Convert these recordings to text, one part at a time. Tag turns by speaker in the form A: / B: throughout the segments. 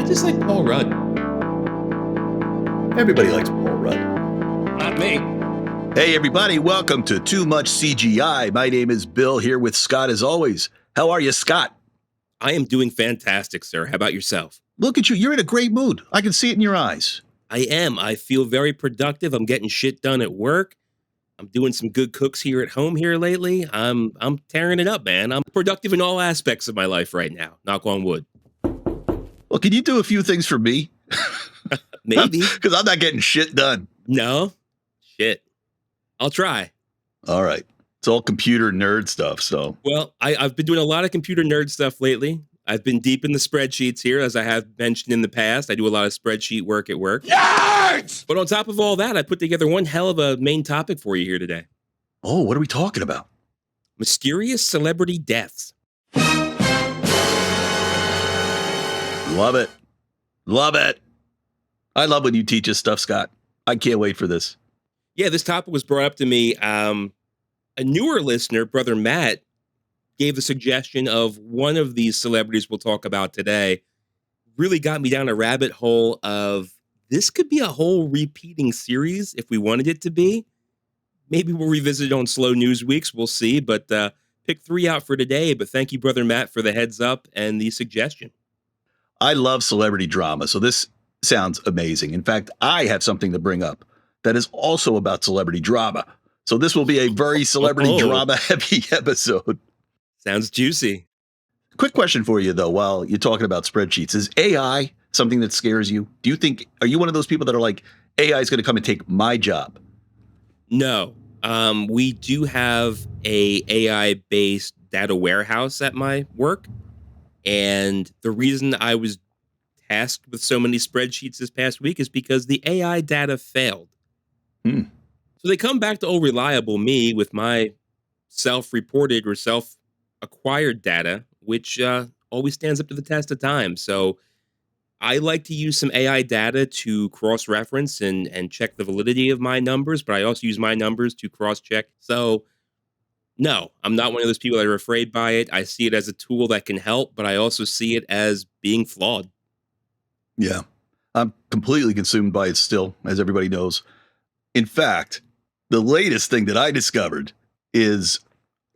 A: just like Paul Rudd.
B: Everybody likes Paul Rudd.
A: Not me.
B: Hey, everybody. Welcome to Too Much CGI. My name is Bill, here with Scott as always. How are you, Scott?
A: I am doing fantastic, sir. How about yourself?
B: Look at you. You're in a great mood. I can see it in your eyes.
A: I am. I feel very productive. I'm getting shit done at work. I'm doing some good cooks here at home here lately. I'm tearing it up, man. I'm productive in all aspects of my life right now. Knock on wood.
B: Well, can you do a few things for me?
A: Maybe.
B: Because I'm not getting shit done.
A: No? Shit. I'll try.
B: All right. It's all computer nerd stuff, so.
A: Well, I've been doing a lot of computer nerd stuff lately. I've been deep in the spreadsheets here, as I have mentioned in the past. I do a lot of spreadsheet work at work.
B: Nerds!
A: But on top of all that, I put together one hell of a main topic for you here today.
B: Oh, what are we talking about?
A: Mysterious celebrity deaths.
B: Love it. Love it. I love when you teach us stuff, Scott. I can't wait for this.
A: Yeah, this topic was brought up to me. A newer listener, Brother Matt, gave the suggestion of one of these celebrities we'll talk about today. Really got me down a rabbit hole of this could be a whole repeating series if we wanted it to be. Maybe we'll revisit it on slow news weeks. We'll see. But pick 3 out for today. But thank you, Brother Matt, for the heads up and the suggestion.
B: I love celebrity drama, so this sounds amazing. In fact, I have something to bring up that is also about celebrity drama. So this will be a very celebrity drama heavy episode.
A: Sounds juicy.
B: Quick question for you, though, while you're talking about spreadsheets. Is AI something that scares you? Do you think, are you one of those people that are like, AI is going to come and take my job?
A: No. We do have a AI-based data warehouse at my work. And the reason I was tasked with so many spreadsheets this past week is because the AI data failed. So they come back to old reliable me with my self-reported or self-acquired data, which always stands up to the test of time. So I like to use some AI data to cross-reference and check the validity of my numbers, but I also use my numbers to cross-check. So no, I'm not one of those people that are afraid by it. I see it as a tool that can help, but I also see it as being flawed.
B: Yeah, I'm completely consumed by it still, as everybody knows. In fact, the latest thing that I discovered is,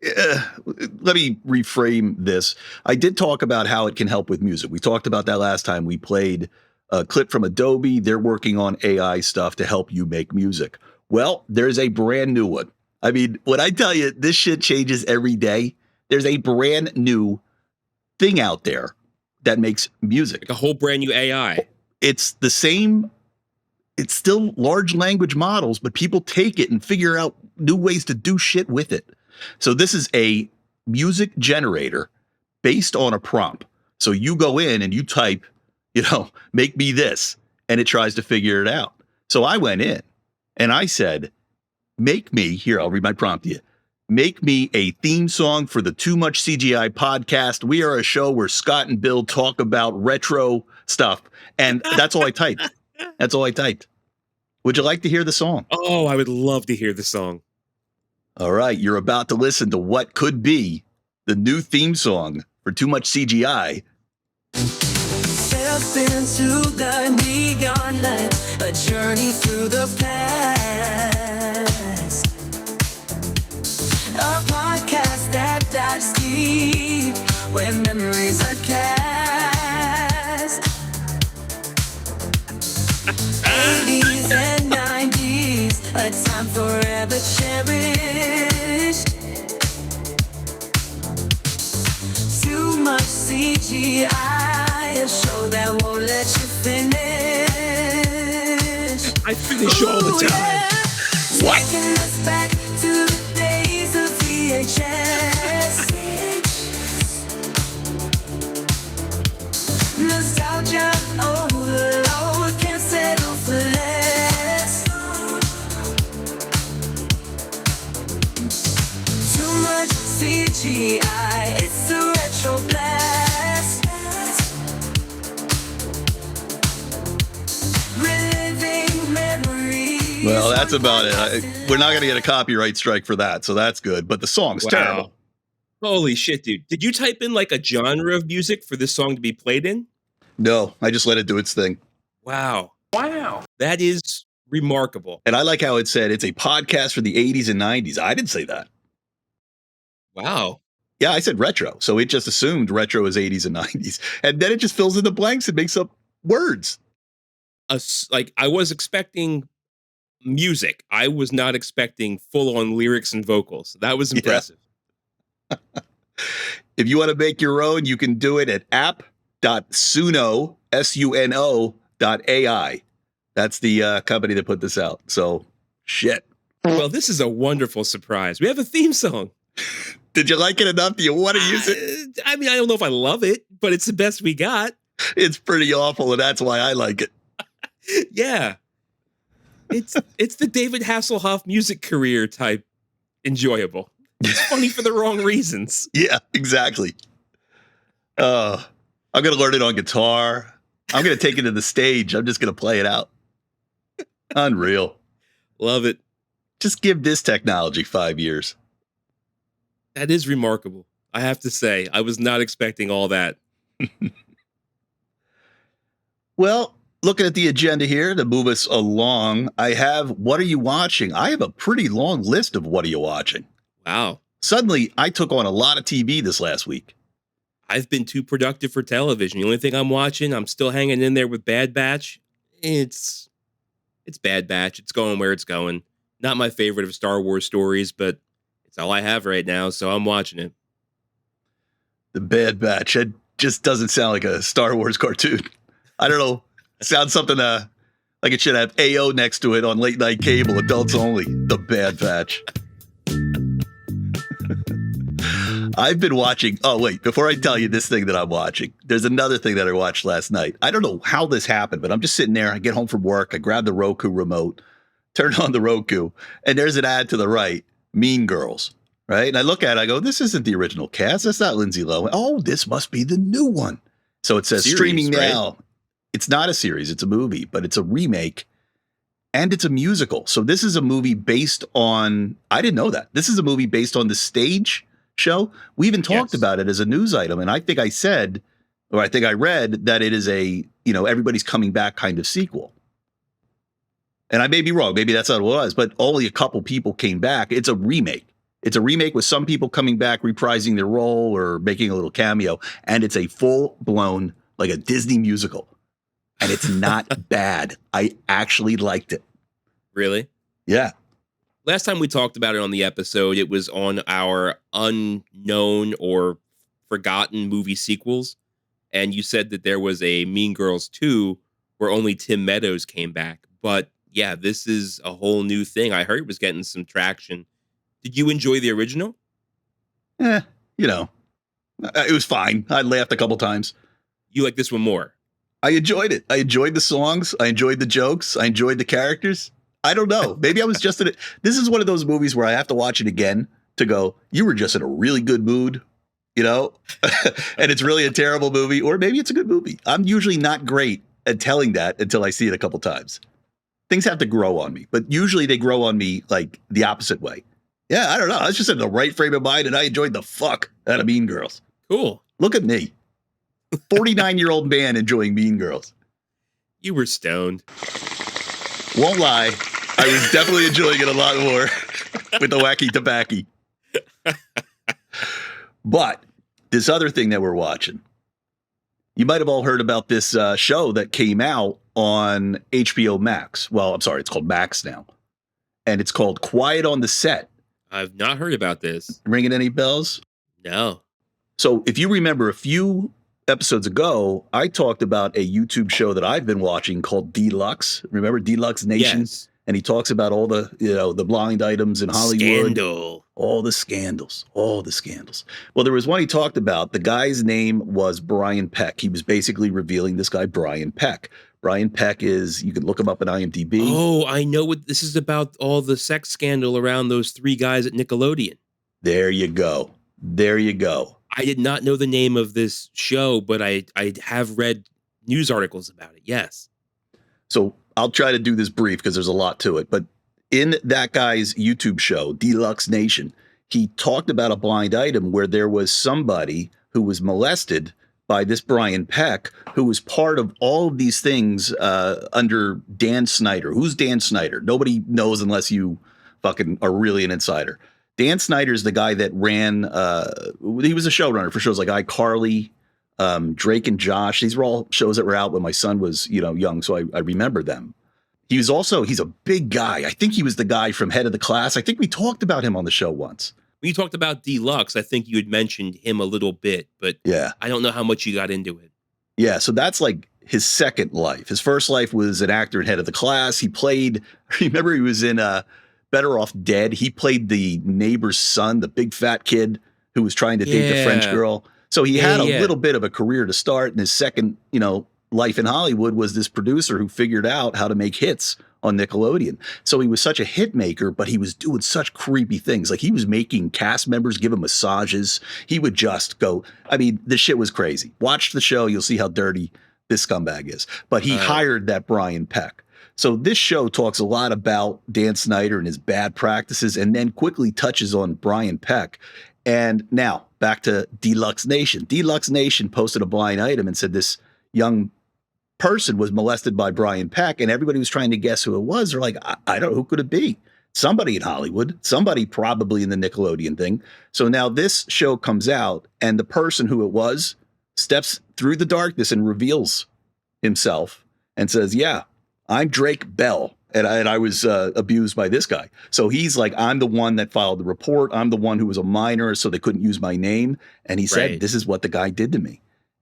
B: let me reframe this. I did talk about how it can help with music. We talked about that last time. We played a clip from Adobe. They're working on AI stuff to help you make music. Well, there's a brand new one. I mean, when I tell you this shit changes every day, there's a brand new thing out there that makes music.
A: Like a whole brand new AI.
B: It's the same. It's still large language models, but people take it and figure out new ways to do shit with it. So this is a music generator based on a prompt. So you go in and you type, make me this, and it tries to figure it out. So I went in and I said, make me, here, I'll read my prompt to you. Make me a theme song for the Too Much CGI podcast. We are a show where Scott and Bill talk about retro stuff. And that's all I typed. That's all I typed. Would you like to hear the song?
A: Oh, I would love to hear the song.
B: All right. You're about to listen to what could be the new theme song for Too Much CGI.
C: Step into the neon light, a journey through the past. A podcast that dives deep when memories are cast. 80s and 90s, a time forever cherished. Too much CGI, a show that won't let you finish.
A: I finish all the time.
B: What?
C: Taking us back to the days of VHS. Nostalgia overload, can't settle for less. Too much CGI, it's a retro blast. Reliving memories.
B: Well, that's about it. We're not going to get a copyright strike for that, so that's good. But the song's terrible.
A: Holy shit, dude. Did you type in like a genre of music for this song to be played in?
B: No, I just let it do its thing.
A: Wow. That is remarkable.
B: And I like how it said it's a podcast for the 80s and 90s. I didn't say that.
A: Wow.
B: Yeah, I said retro. So it just assumed retro is 80s and 90s. And then it just fills in the blanks and makes up words.
A: Like, I was expecting music. I was not expecting full-on lyrics and vocals. That was impressive.
B: If you want to make your own, you can do it at app.suno, suno.ai. That's the company that put this out. So, shit.
A: Well, this is a wonderful surprise. We have a theme song.
B: Did you like it enough? Do you want to use it?
A: I mean, I don't know if I love it, but it's the best we got.
B: It's pretty awful, and that's why I like it.
A: Yeah. It's the David Hasselhoff music career type enjoyable. It's funny for the wrong reasons.
B: Yeah, exactly. I'm going to learn it on guitar. I'm going to take it to the stage. I'm just going to play it out. Unreal.
A: Love it.
B: Just give this technology 5 years.
A: That is remarkable. I have to say, I was not expecting all that.
B: Well, looking at the agenda here to move us along, I have What Are You Watching? I have a pretty long list of What Are You Watching?
A: Wow.
B: Suddenly, I took on a lot of TV this last week.
A: I've been too productive for television. The only thing I'm watching, I'm still hanging in there with Bad Batch. It's Bad Batch. It's going where it's going. Not my favorite of Star Wars stories, but it's all I have right now, so I'm watching it.
B: The Bad Batch. It just doesn't sound like a Star Wars cartoon. I don't know. It sounds something like it should have AO next to it on late night cable, adults only. The Bad Batch. I've been watching. Oh, wait, before I tell you this thing that I'm watching, there's another thing that I watched last night. I don't know how this happened, but I'm just sitting there. I get home from work. I grab the Roku remote, turn on the Roku, and there's an ad to the right, Mean Girls, right? And I look at it. I go, this isn't the original cast. That's not Lindsay Lohan. Oh, this must be the new one. So it says
A: Series,
B: streaming
A: right?
B: now. It's not a series. It's a movie, but it's a remake. And it's a musical. So this is a movie based on, I didn't know that. This is a movie based on the stage show. We even talked about it as a news item. And I think I said, or I think I read that it is a, everybody's coming back kind of sequel. And I may be wrong. Maybe that's not what it was, but only a couple people came back. It's a remake. It's a remake with some people coming back, reprising their role or making a little cameo. And it's a full blown, like a Disney musical. And it's not bad. I actually liked it.
A: Really?
B: Yeah.
A: Last time we talked about it on the episode, it was on our unknown or forgotten movie sequels. And you said that there was a Mean Girls 2 where only Tim Meadows came back. But yeah, this is a whole new thing. I heard it was getting some traction. Did you enjoy the original?
B: It was fine. I laughed a couple times.
A: You like this one more?
B: I enjoyed it. I enjoyed the songs. I enjoyed the jokes. I enjoyed the characters. I don't know. Maybe I was just in it. This is one of those movies where I have to watch it again to go, you were just in a really good mood, and it's really a terrible movie, or maybe it's a good movie. I'm usually not great at telling that until I see it a couple times. Things have to grow on me, but usually they grow on me like the opposite way. Yeah, I don't know. I was just in the right frame of mind and I enjoyed the fuck out of Mean Girls.
A: Cool.
B: Look at me. 49-year-old man enjoying Mean Girls.
A: You were stoned.
B: Won't lie. I was definitely enjoying it a lot more with the wacky tobacco. But this other thing that we're watching, you might have all heard about this show that came out on HBO Max. Well, I'm sorry, it's called Max now. And it's called Quiet on the Set.
A: I've not heard about this.
B: Ringing any bells?
A: No.
B: So if you remember a few episodes ago, I talked about a YouTube show that I've been watching called Deluxe. Remember Deluxe Nation?
A: Yes.
B: And he talks about all the, the blind items in Hollywood.
A: Scandal.
B: All the scandals. Well, there was one he talked about. The guy's name was Brian Peck. He was basically revealing this guy, Brian Peck. Brian Peck is, you can look him up on IMDb.
A: Oh, I know what this is about, all the sex scandal around those three guys at Nickelodeon.
B: There you go.
A: I did not know the name of this show, but I have read news articles about it. Yes.
B: So I'll try to do this brief because there's a lot to it. But in that guy's YouTube show, Deluxe Nation, he talked about a blind item where there was somebody who was molested by this Brian Peck, who was part of all of these things under Dan Snyder. Who's Dan Snyder? Nobody knows unless you fucking are really an insider. Dan Snyder is the guy that ran, he was a showrunner for shows like iCarly, Drake and Josh. These were all shows that were out when my son was, young, so I remember them. He's a big guy. I think he was the guy from Head of the Class. I think we talked about him on the show once.
A: When you talked about Deluxe, I think you had mentioned him a little bit, but
B: yeah,
A: I don't know how much you got into it.
B: Yeah, so that's like his second life. His first life was an actor in Head of the Class. He played, remember he was in Better Off Dead. He played the neighbor's son, the big fat kid who was trying to date the French girl. So he had a little bit of a career to start, and his second, life in Hollywood was this producer who figured out how to make hits on Nickelodeon. So he was such a hit maker, but he was doing such creepy things. Like he was making cast members give him massages. He would just go, the shit was crazy. Watch the show. You'll see how dirty this scumbag is. But he hired that Brian Peck. So this show talks a lot about Dan Snyder and his bad practices, and then quickly touches on Brian Peck. And now back to Deluxe Nation. Deluxe Nation posted a blind item and said this young person was molested by Brian Peck, and everybody was trying to guess who it was. They're like, I don't know, who could it be? Somebody in Hollywood, somebody probably in the Nickelodeon thing. So now this show comes out, and the person who it was steps through the darkness and reveals himself and says, yeah, I'm Drake Bell, and I was abused by this guy. So he's like, I'm the one that filed the report. I'm the one who was a minor, so they couldn't use my name. And he said, this is what the guy did to me.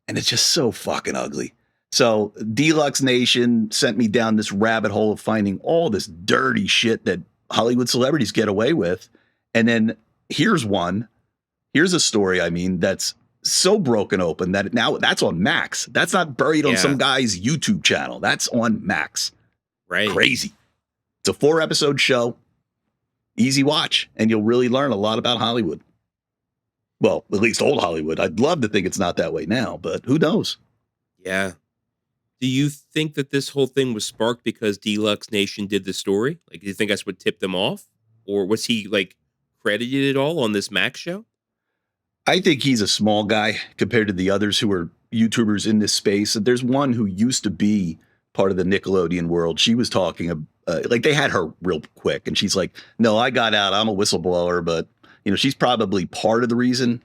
B: And it's just so fucking ugly. So Deluxe Nation sent me down this rabbit hole of finding all this dirty shit that Hollywood celebrities get away with. And then here's a story, that's so broken open that now that's on Max. That's not buried on some guy's YouTube channel. That's on Max.
A: Right.
B: Crazy. It's a 4-episode show. Easy watch. And you'll really learn a lot about Hollywood. Well, at least old Hollywood. I'd love to think it's not that way now, but who knows?
A: Yeah. Do you think that this whole thing was sparked because Deluxe Nation did the story? Like, do you think that's what tipped them off? Or was he, credited at all on this Max show?
B: I think he's a small guy compared to the others who are YouTubers in this space. There's one who used to be part of the Nickelodeon world. She was talking, they had her real quick, and she's like, no, I got out. I'm a whistleblower, but, she's probably part of the reason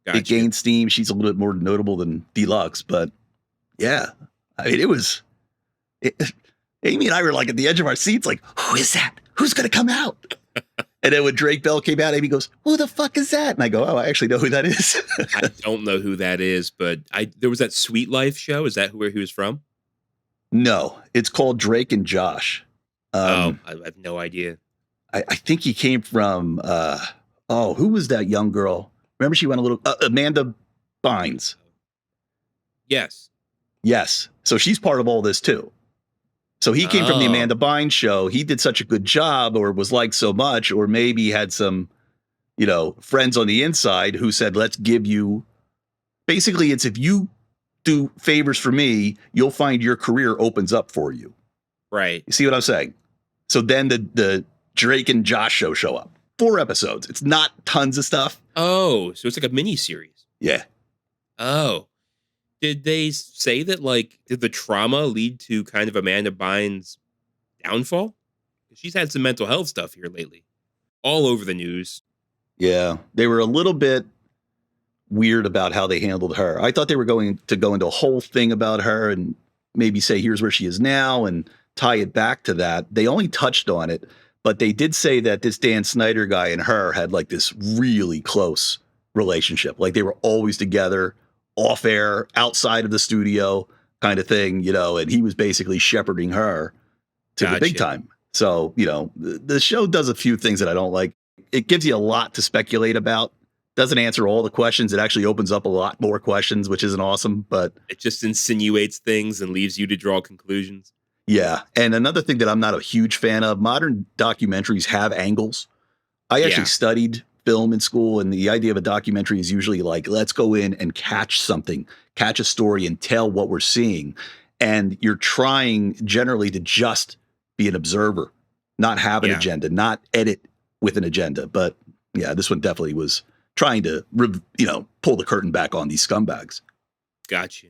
B: it gained steam. She's a little bit more notable than Deluxe, but yeah. Amy and I were like at the edge of our seats, like, who is that? Who's going to come out? And then when Drake Bell came out, Amy goes, who the fuck is that? And I go, oh, I actually know who that is.
A: I don't know who that is, but there was that Sweet Life show. Is that where he was from?
B: No, it's called Drake and Josh.
A: I have no idea.
B: I think he came from, who was that young girl? Remember she went a little, Amanda Bynes. Yes. So she's part of all this too. So he came from the Amanda Bynes show. He did such a good job, or was liked so much, or maybe had some, friends on the inside who said, let's give you, basically it's if you do favors for me, you'll find your career opens up for you.
A: Right.
B: You see what I'm saying? So then the Drake and Josh show up. 4 episodes. It's not tons of stuff.
A: Oh, so it's like a mini series.
B: Yeah.
A: Oh. Did they say that, did the trauma lead to kind of Amanda Bynes' downfall? She's had some mental health stuff here lately. All over the news.
B: Yeah. They were a little bit weird about how they handled her. I thought they were going to go into a whole thing about her and maybe say, here's where she is now and tie it back to that. They only touched on it, but they did say that this Dan Snyder guy and her had this really close relationship. Like they were always together, off air, outside of the studio kind of thing, and he was basically shepherding her to the big time. So, the show does a few things that I don't like. It gives you a lot to speculate about. Doesn't answer all the questions. It actually opens up a lot more questions, which isn't awesome, but
A: it just insinuates things and leaves you to draw conclusions.
B: Yeah. And another thing that I'm not a huge fan of, modern documentaries have angles. I actually studied film in school, and the idea of a documentary is usually let's go in and catch something, catch a story and tell what we're seeing. And you're trying generally to just be an observer, not have an agenda, not edit with an agenda. But yeah, this one definitely was trying to, pull the curtain back on these scumbags.
A: Got you.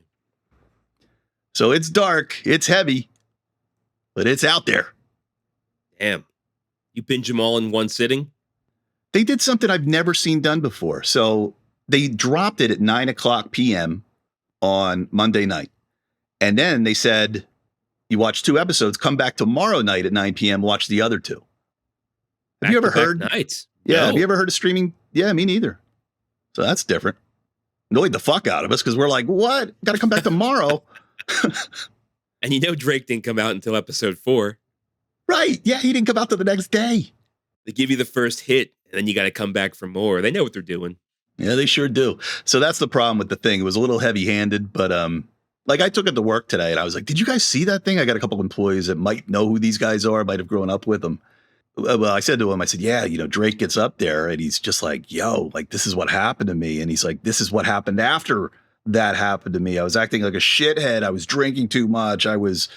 B: So it's dark, it's heavy, but it's out there.
A: Damn. You binge them all in one sitting?
B: They did something I've never seen done before. So they dropped it at 9:00 p.m. on Monday night. And then they said, you watch 2 episodes, come back tomorrow night at 9 p.m., watch the other 2. Have you ever heard?
A: Nights?
B: Yeah.
A: No.
B: Have you ever heard of streaming? Yeah, me neither. So that's different. Annoyed the fuck out of us because we're like, what? Got to come back tomorrow.
A: And you know Drake didn't come out until episode 4.
B: Right. Yeah, he didn't come out till the next day.
A: They give you the first hit, and then you got to come back for more. They know what they're doing.
B: Yeah, they sure do. So that's the problem with the thing. It was a little heavy-handed, but like I took it to work today, and I was like, did you guys see that thing? I got a couple of employees that might know who these guys are, might have grown up with them. Well, I said to him, I said, yeah, Drake gets up there, and he's just like, yo, like, this is what happened to me. And he's like, this is what happened after that happened to me. I was acting like a shithead. I was drinking too much. I was,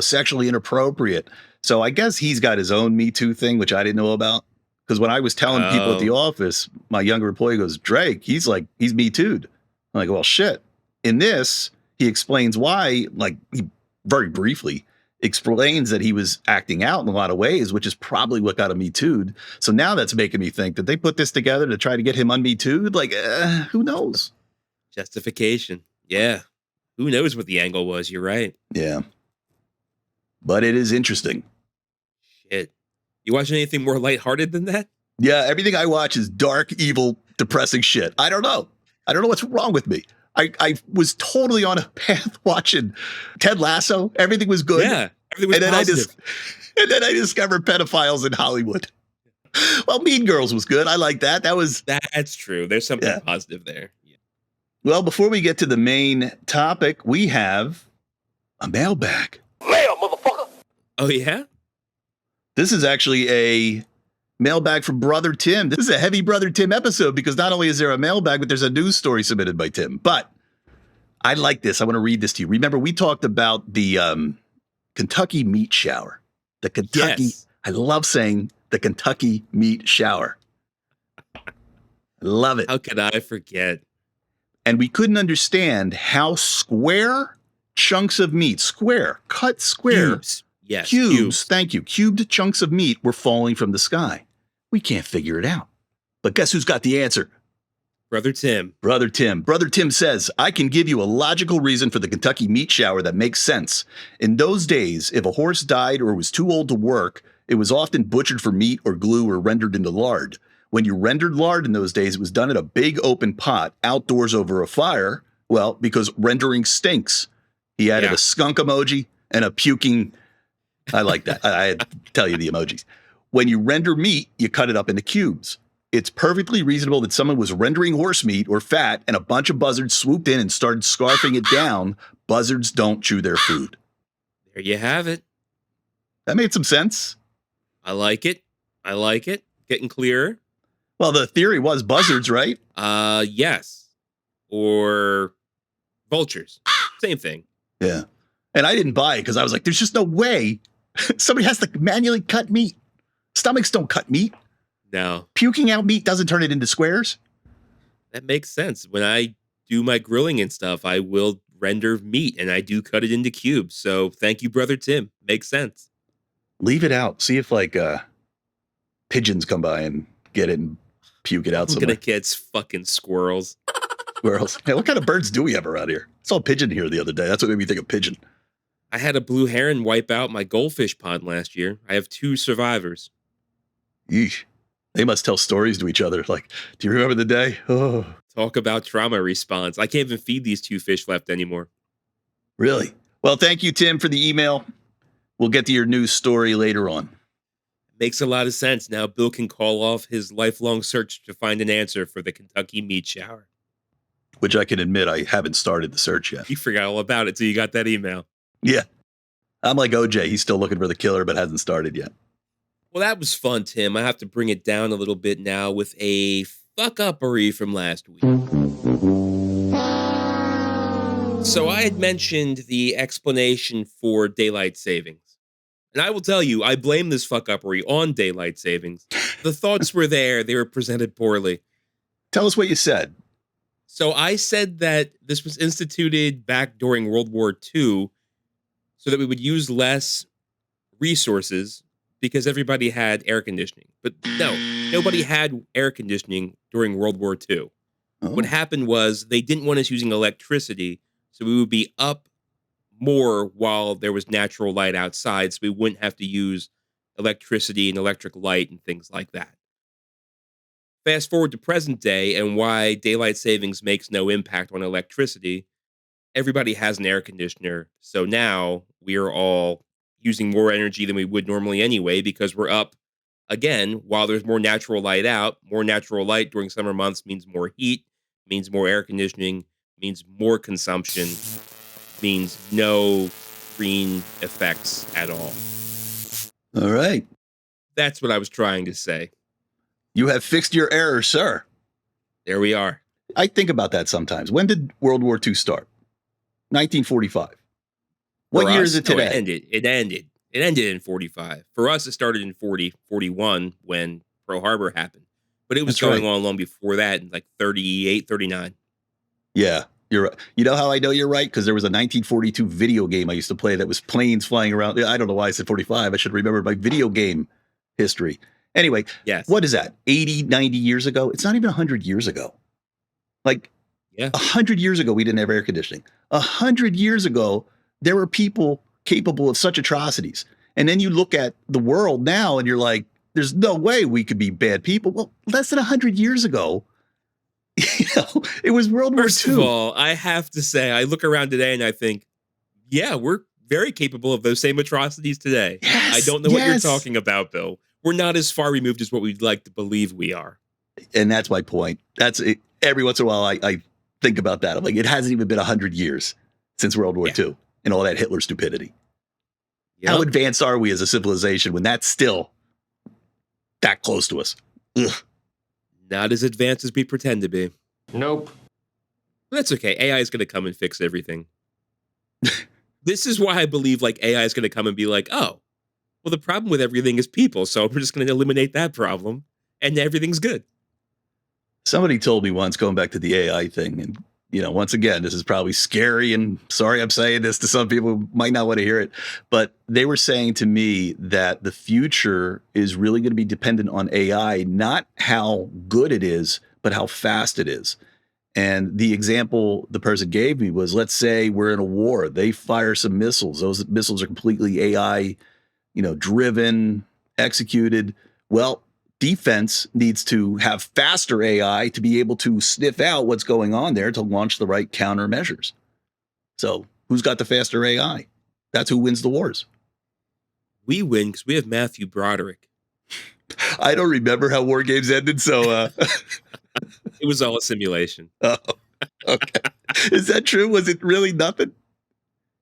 B: sexually inappropriate. So I guess he's got his own Me Too thing, which I didn't know about. Because when I was telling people at the office, my younger employee goes, Drake, he's Me Too'd. I'm like, well, shit. In this, he explains why, like, he very briefly explains that he was acting out in a lot of ways, which is probably what got him Me Too'd. So now that's making me think that they put this together to try to get him un-Me Too'd. Like, who knows?
A: Justification. Yeah. Who knows what the angle was? You're right.
B: Yeah. But it is interesting.
A: Shit. You watch anything more lighthearted than that?
B: Yeah, everything I watch is dark, evil, depressing shit. I don't know. I don't know what's wrong with me. I was totally on a path watching Ted Lasso. Everything was good.
A: Yeah, everything was positive.
B: And then I discovered pedophiles in Hollywood. Well, Mean Girls was good. I like that.
A: That's true. There's something positive there. Yeah.
B: Well, before we get to the main topic, we have a mailbag.
D: Mail, motherfucker.
A: Oh, yeah?
B: This is actually a mailbag from Brother Tim. This is a heavy Brother Tim episode because not only is there a mailbag, but there's a news story submitted by Tim. But I like this. I want to read this to you. Remember, we talked about the Kentucky meat shower. The Kentucky, yes. I love saying the Kentucky meat shower. I love it.
A: How could I forget?
B: And we couldn't understand how square chunks of meat, cut square.
A: Cubes. Yes,
B: cubes. Thank you. Cubed chunks of meat were falling from the sky. We can't figure it out. But guess who's got the answer?
A: Brother Tim.
B: Brother Tim. Brother Tim says, I can give you a logical reason for the Kentucky meat shower that makes sense. In those days, if a horse died or was too old to work, it was often butchered for meat or glue or rendered into lard. When you rendered lard in those days, it was done in a big open pot outdoors over a fire. Well, because rendering stinks. He added a skunk emoji and a puking. I like that. I tell you the emojis. When you render meat, you cut it up into cubes. It's perfectly reasonable that someone was rendering horse meat or fat and a bunch of buzzards swooped in and started scarfing it down. Buzzards don't chew their food.
A: There you have it.
B: That made some sense.
A: I like it. Getting clearer.
B: Well, the theory was buzzards, right?
A: Yes. Or vultures. Same thing.
B: Yeah. And I didn't buy it because I was like, there's just no way somebody has to manually cut meat. Stomachs don't cut meat.
A: No.
B: Puking out meat doesn't turn it into squares.
A: That makes sense. When I do my grilling and stuff, I will render meat and I do cut it into cubes. So thank you, Brother Tim. Makes sense.
B: Leave it out. See if pigeons come by and get it and puke it out somewhere.
A: I'm gonna get fucking squirrels.
B: Squirrels. Hey, what kind of birds do we have around here? I saw a pigeon here the other day. That's what made me think of pigeon.
A: I had a blue heron wipe out my goldfish pond last year. I have 2 survivors.
B: Yeesh. They must tell stories to each other. Like, do you remember the day? Oh.
A: Talk about trauma response. I can't even feed these 2 fish left anymore.
B: Really? Well, thank you, Tim, for the email. We'll get to your news story later on.
A: Makes a lot of sense. Now Bill can call off his lifelong search to find an answer for the Kentucky meat shower.
B: Which I can admit I haven't started the search yet.
A: You forgot all about it till you got that email.
B: Yeah. I'm like OJ. He's still looking for the killer, but hasn't started yet.
A: Well, that was fun, Tim. I have to bring it down a little bit now with a fuck-uppery from last week. So I had mentioned the explanation for daylight savings. And I will tell you, I blame this fuck-uppery on daylight savings. The thoughts were there. They were presented poorly.
B: Tell us what you said.
A: So I said that this was instituted back during World War II so that we would use less resources because everybody had air conditioning. But no, nobody had air conditioning during World War II. What
B: Oh,
A: happened was they didn't want us using electricity, so we would be up more while there was natural light outside, so we wouldn't have to use electricity and electric light and things like that. Fast forward to present day and why daylight savings makes no impact on electricity. Everybody has an air conditioner. So now we're all using more energy than we would normally anyway because we're up again while there's more natural light out. More natural light during summer months means more heat, means more air conditioning, means more consumption, means no green effects at all.
B: all right.
A: That's what I was trying to say.
B: You have fixed your error, sir.
A: There we are.
B: I think about that sometimes. When did World War II start? 1945. What
A: For
B: year
A: us,
B: is it
A: no,
B: today?
A: It ended in 45. For us, it started in 41 when Pearl Harbor happened. But it was
B: That's
A: going
B: right.
A: on long before that, in like 38, 39.
B: Yeah, you're right. You know how I know you're right? Because there was a 1942 video game I used to play that was planes flying around. I don't know why I said 45. I should remember my video game history. Anyway,
A: Yes.
B: what is that? 80, 90 years ago? It's not even 100 years ago. Like
A: Yeah.
B: 100 years ago, we didn't have air conditioning. 100 years ago, there were people capable of such atrocities. And then you look at the world now and you're like, there's no way we could be bad people. Well, less than 100 years ago, it was World War
A: First of
B: II.
A: all, I have to say, I look around today and I think, yeah, we're very capable of those same atrocities today. I
B: Yes,
A: don't know what you're
B: yes.
A: talking about, Bill. We're not as far removed as what we'd like to believe we are.
B: And that's my point. That's it. Every once in a while, I think about that. I'm like, it hasn't even been 100 years since World War
A: Yeah.
B: II and all that Hitler stupidity.
A: Yep.
B: How advanced are we as a civilization when that's still that close to us? Ugh.
A: Not as advanced as we pretend to be.
D: Nope.
A: But that's okay. AI is going to come and fix everything. This is why I believe like AI is going to come and be like, oh, well, the problem with everything is people. So we're just going to eliminate that problem and everything's good.
B: Somebody told me once, going back to the AI thing, and once again, this is probably scary, and sorry I'm saying this to some people who might not want to hear it, but they were saying to me that the future is really going to be dependent on AI, not how good it is, but how fast it is. And the example the person gave me was, let's say we're in a war, they fire some missiles. Those missiles are completely AI, driven, executed. Well, defense needs to have faster AI to be able to sniff out what's going on there to launch the right countermeasures. So who's got the faster AI? That's who wins the wars.
A: We win because we have Matthew Broderick.
B: I don't remember how war games ended, so
A: It was all a simulation.
B: oh, okay. Is that true? Was it really nothing?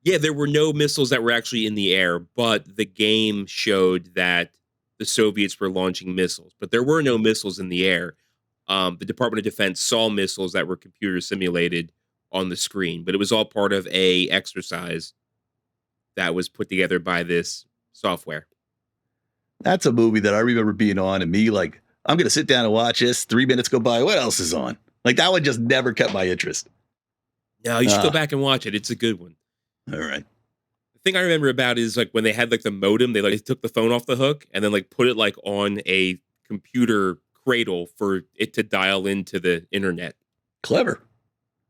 A: Yeah, there were no missiles that were actually in the air, but the game showed that the Soviets were launching missiles, but there were no missiles in the air. The Department of Defense saw missiles that were computer simulated on the screen, but it was all part of a exercise that was put together by this software.
B: That's a movie that I remember being on and me like, I'm going to sit down and watch this. 3 minutes go by. What else is on? Like that one just never kept my interest.
A: No, you should go back and watch it. It's a good one.
B: All right.
A: The thing I remember about is like when they had like the modem, they like took the phone off the hook and then like put it like on a computer cradle for it to dial into the internet.
B: Clever.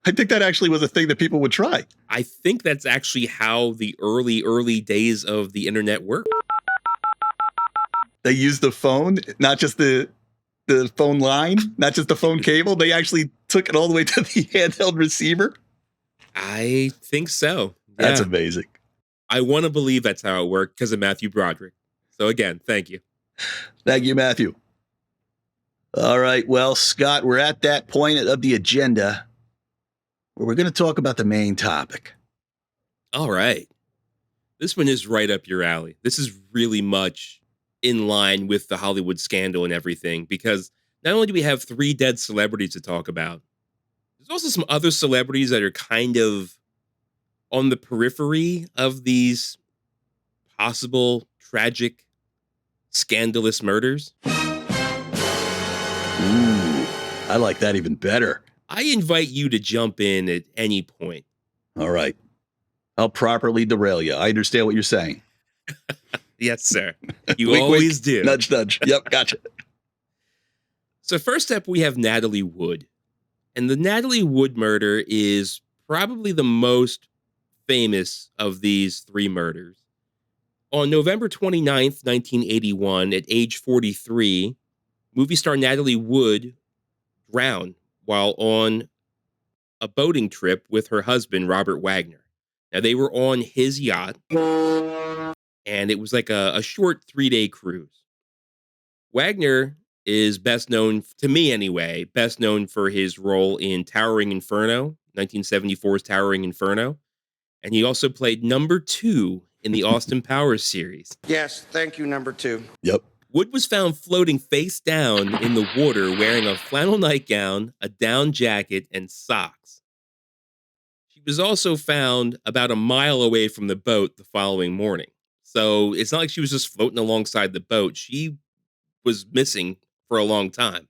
B: I think that actually was a thing that people would try.
A: I think that's actually how the early days of the internet worked.
B: They used the phone, not just the phone line, not just the phone cable. They actually took it all the way to the handheld receiver.
A: I think so.
B: That's
A: Yeah.
B: amazing.
A: I want to believe that's how it worked because of Matthew Broderick. So again, thank you.
B: Thank you, Matthew. All right. Well, Scott, we're at that point of the agenda where we're going to talk about the main topic.
A: All right. This one is right up your alley. This is really much in line with the Hollywood scandal and everything because not only do we have 3 dead celebrities to talk about, there's also some other celebrities that are kind of on the periphery of these possible tragic, scandalous murders.
B: Ooh, I like that even better.
A: I invite you to jump in at any point.
B: All right. I'll properly derail you. I understand what you're saying.
A: Yes, sir. You
B: Wink, wink.
A: always do.
B: Nudge, nudge. Yep, gotcha.
A: So, first up, we have Natalie Wood. And the Natalie Wood murder is probably the most famous of these three murders. On November 29th, 1981, at age 43, movie star Natalie Wood drowned while on a boating trip with her husband, Robert Wagner. Now, they were on his yacht, and it was like a short 3-day cruise. Wagner is best known, to me anyway, best known for his role in Towering Inferno, 1974's Towering Inferno. And he also played number 2 in the Austin Powers series.
D: Yes, thank you, number 2.
B: Yep.
A: Wood was found floating face down in the water wearing a flannel nightgown, a down jacket, and socks. She was also found about a mile away from the boat the following morning. So it's not like she was just floating alongside the boat. She was missing for a long time.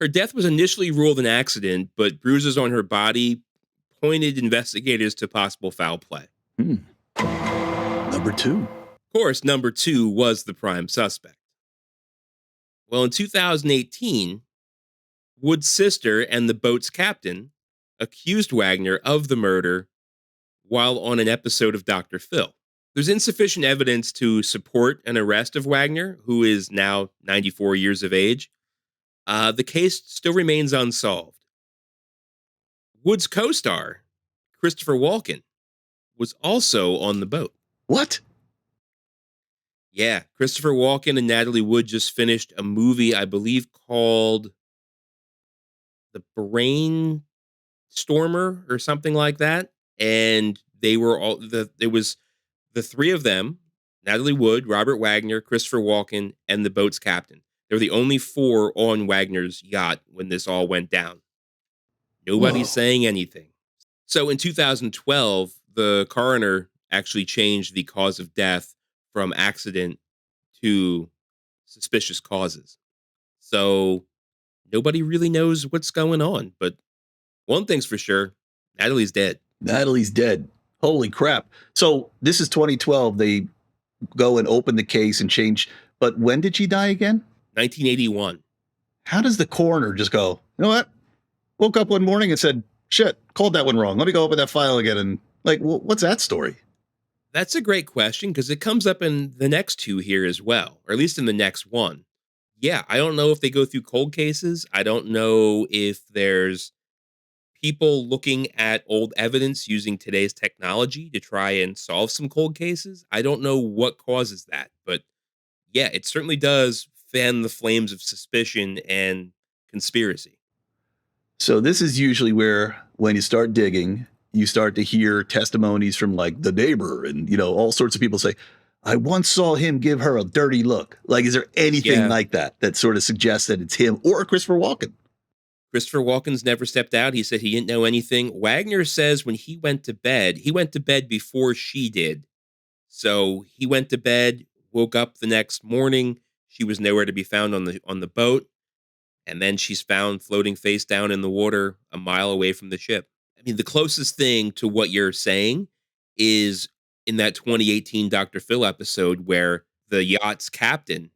A: Her death was initially ruled an accident, but bruises on her body pointed investigators to possible foul play.
B: Number 2.
A: Of course, number 2 was the prime suspect. Well, in 2018, Wood's sister and the boat's captain accused Wagner of the murder while on an episode of Dr. Phil. There's insufficient evidence to support an arrest of Wagner, who is now 94 years of age. The case still remains unsolved. Wood's co-star, Christopher Walken, was also on the boat.
B: What?
A: Yeah, Christopher Walken and Natalie Wood just finished a movie, I believe, called The Brain Stormer or something like that. And they were all it was the three of them, Natalie Wood, Robert Wagner, Christopher Walken, and the boat's captain. They were the only 4 on Wagner's yacht when this all went down. Nobody's
B: Whoa.
A: saying anything. So in 2012, the coroner actually changed the cause of death from accident to suspicious causes. So nobody really knows what's going on. But one thing's for sure, Natalie's dead.
B: Natalie's dead. Holy crap. So this is 2012. They go and open the case and change. But when did she die again?
A: 1981.
B: How does the coroner just go, you know what? Woke up one morning and said, shit, called that one wrong. Let me go open that file again. And like, what's that story?
A: That's a great question because it comes up in the next 2 here as well, or at least in the next one. Yeah, I don't know if they go through cold cases. I don't know if there's people looking at old evidence using today's technology to try and solve some cold cases. I don't know what causes that, but yeah, it certainly does fan the flames of suspicion and conspiracy.
B: So this is usually where, when you start digging, you start to hear testimonies from like the neighbor and, you know, all sorts of people say, I once saw him give her a dirty look. Like, is there anything like that sort of suggests that it's him or Christopher Walken?
A: Christopher Walken's never stepped out. He said he didn't know anything. Wagner says when he went to bed before she did. So he went to bed, woke up the next morning. She was nowhere to be found on the boat. And then she's found floating face down in the water a mile away from the ship. I mean, the closest thing to what you're saying is in that 2018 Dr. Phil episode where the yacht's captain,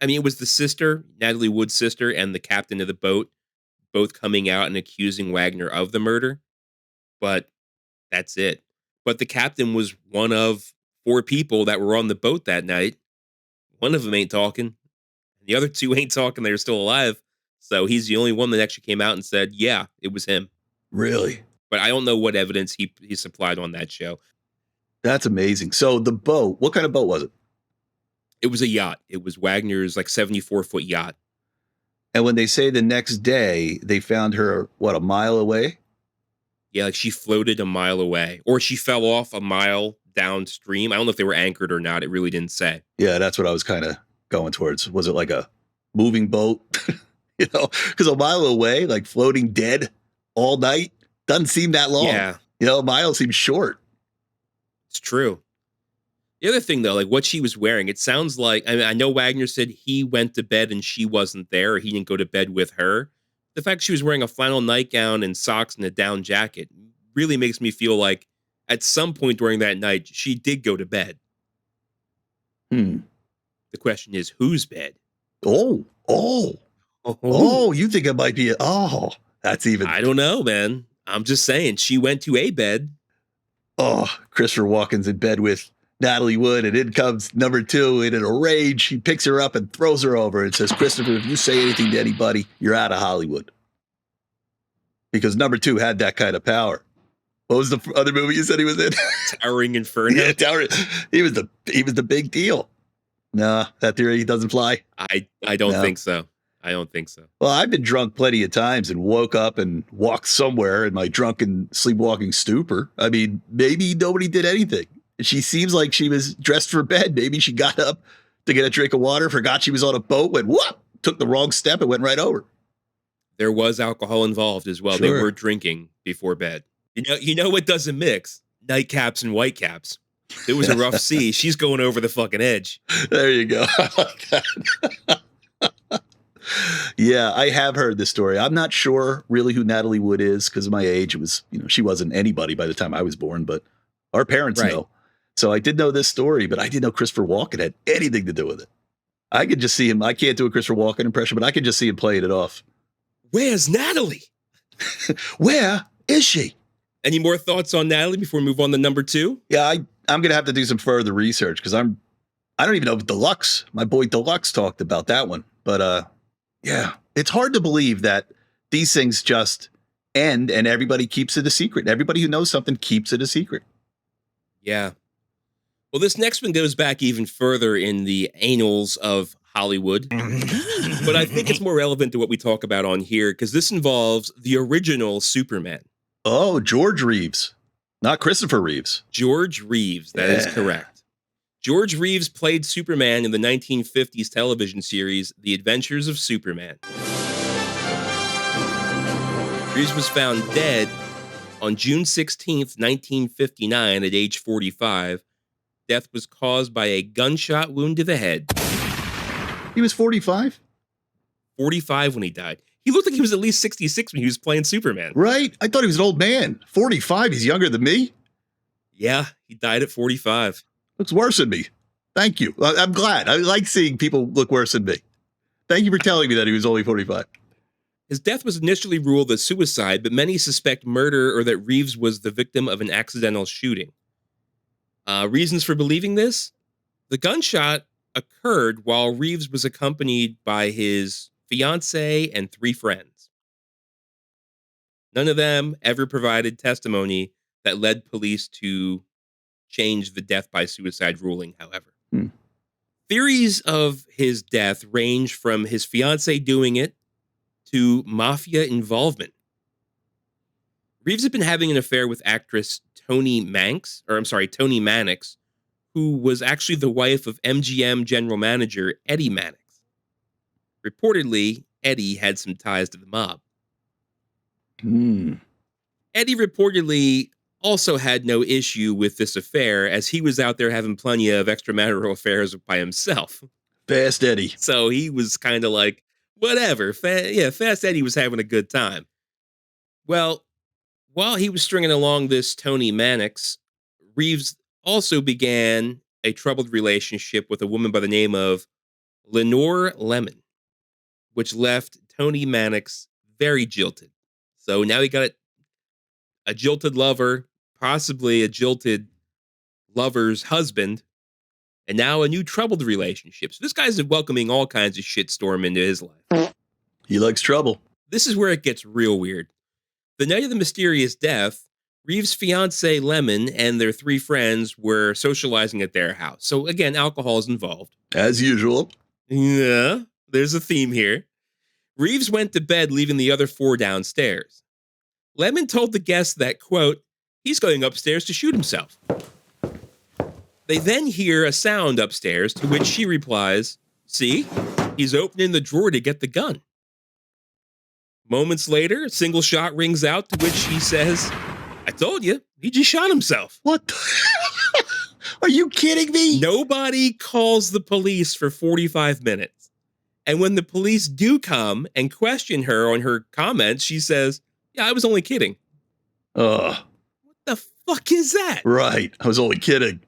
A: I mean, it was the sister, Natalie Wood's sister, and the captain of the boat, both coming out and accusing Wagner of the murder. But that's it. But the captain was one of 4 people that were on the boat that night. One of them ain't talking. The other 2 ain't talking. They're still alive. So he's the only one that actually came out and said, yeah, it was him.
B: Really?
A: But I don't know what evidence he supplied on that show.
B: That's amazing. So the boat, what kind of boat was it?
A: It was a yacht. It was Wagner's like 74-foot yacht.
B: And when they say the next day, they found her, what, a mile away?
A: Yeah, like she floated a mile away. Or she fell off a mile downstream. I don't know if they were anchored or not. It really didn't say.
B: Yeah, that's what I was kind of going towards. Was it like a moving boat? You know, because a mile away, like floating dead all night, doesn't seem that long.
A: Yeah.
B: You know, a mile seems short.
A: It's true. The other thing, though, like what she was wearing, it sounds like, I mean, I know Wagner said he went to bed and she wasn't there, or he didn't go to bed with her. The fact she was wearing a flannel nightgown and socks and a down jacket really makes me feel like at some point during that night, she did go to bed.
B: Hmm.
A: The question is, whose bed?
B: Oh, you think it might be that's even.
A: I don't know, man. I'm just saying, she went to a bed.
B: Oh, Christopher Walken's in bed with Natalie Wood, and in comes number 2, and in a rage, he picks her up and throws her over and says, Christopher, if you say anything to anybody, you're out of Hollywood. Because number 2 had that kind of power. What was the other movie you said he was in?
A: Towering Inferno.
B: Yeah, Towering. He was the big deal. Nah, that theory doesn't fly.
A: I don't think so. I don't think so.
B: Well, I've been drunk plenty of times and woke up and walked somewhere in my drunken sleepwalking stupor. I mean, maybe nobody did anything. She seems like she was dressed for bed. Maybe she got up to get a drink of water, forgot she was on a boat, went whoop, took the wrong step and went right over.
A: There was alcohol involved as well.
B: Sure.
A: They were drinking before bed. You know what doesn't mix? Nightcaps and whitecaps. It was a rough sea. She's going over the fucking edge.
B: There you go. I like that. Yeah, I have heard this story. I'm not sure really who Natalie Wood is because of my age. It was, she wasn't anybody by the time I was born, but our parents know. So I did know this story, but I didn't know Christopher Walken had anything to do with it. I could just see him. I can't do a Christopher Walken impression, but I could just see him playing it off.
A: Where's Natalie?
B: Where is she?
A: Any more thoughts on Natalie before we move on to number 2?
B: Yeah, I'm going to have to do some further research because I don't even know if Deluxe, my boy Deluxe talked about that one. But yeah, it's hard to believe that these things just end and everybody keeps it a secret. Everybody who knows something keeps it a secret.
A: Yeah. Well, this next one goes back even further in the annals of Hollywood, but I think it's more relevant to what we talk about on here because this involves the original Superman.
B: Oh, George Reeves, not Christopher Reeves.
A: George Reeves, that is correct. George Reeves played Superman in the 1950s television series, The Adventures of Superman. Reeves was found dead on June 16th, 1959 at age 45. Death was caused by a gunshot wound to the head.
B: He was 45?
A: 45 when he died. He looked like he was at least 66 when he was playing Superman.
B: Right? I thought he was an old man. 45, he's younger than me?
A: Yeah, he died at 45.
B: Looks worse than me. Thank you. I'm glad. I like seeing people look worse than me. Thank you for telling me that he was only 45.
A: His death was initially ruled as suicide, but many suspect murder or that Reeves was the victim of an accidental shooting. Reasons for believing this? The gunshot occurred while Reeves was accompanied by his fiancée and 3 friends. None of them ever provided testimony that led police to change the death by suicide ruling, however. Theories of his death range from his fiancée doing it to mafia involvement. Reeves had been having an affair with actress Toni Mannix, who was actually the wife of MGM general manager Eddie Mannix. Reportedly, Eddie had some ties to the mob. Eddie reportedly also had no issue with this affair as he was out there having plenty of extramarital affairs by himself.
B: Fast Eddie.
A: So he was kind of like, whatever. Fast Eddie was having a good time. Well, while he was stringing along this Toni Mannix, Reeves also began a troubled relationship with a woman by the name of Lenore Lemon, which left Toni Mannix very jilted. So now he got a jilted lover, possibly a jilted lover's husband, and now a new troubled relationship. So this guy's welcoming all kinds of shitstorm into his life.
B: He likes trouble.
A: This is where it gets real weird. The night of the mysterious death, Reeves' fiancée Lemon and their 3 friends were socializing at their house. So again, alcohol is involved.
B: As usual.
A: Yeah, there's a theme here. Reeves went to bed, leaving the other 4 downstairs. Lemon told the guests that, quote, he's going upstairs to shoot himself. They then hear a sound upstairs, to which she replies, see, he's opening the drawer to get the gun. Moments later, a single shot rings out, to which she says, I told you, he just shot himself.
B: What? Are you kidding me?
A: Nobody calls the police for 45 minutes. And when the police do come and question her on her comments, she says, "Yeah, I was only kidding."
B: Oh,
A: What the fuck is that?
B: right. I was only kidding.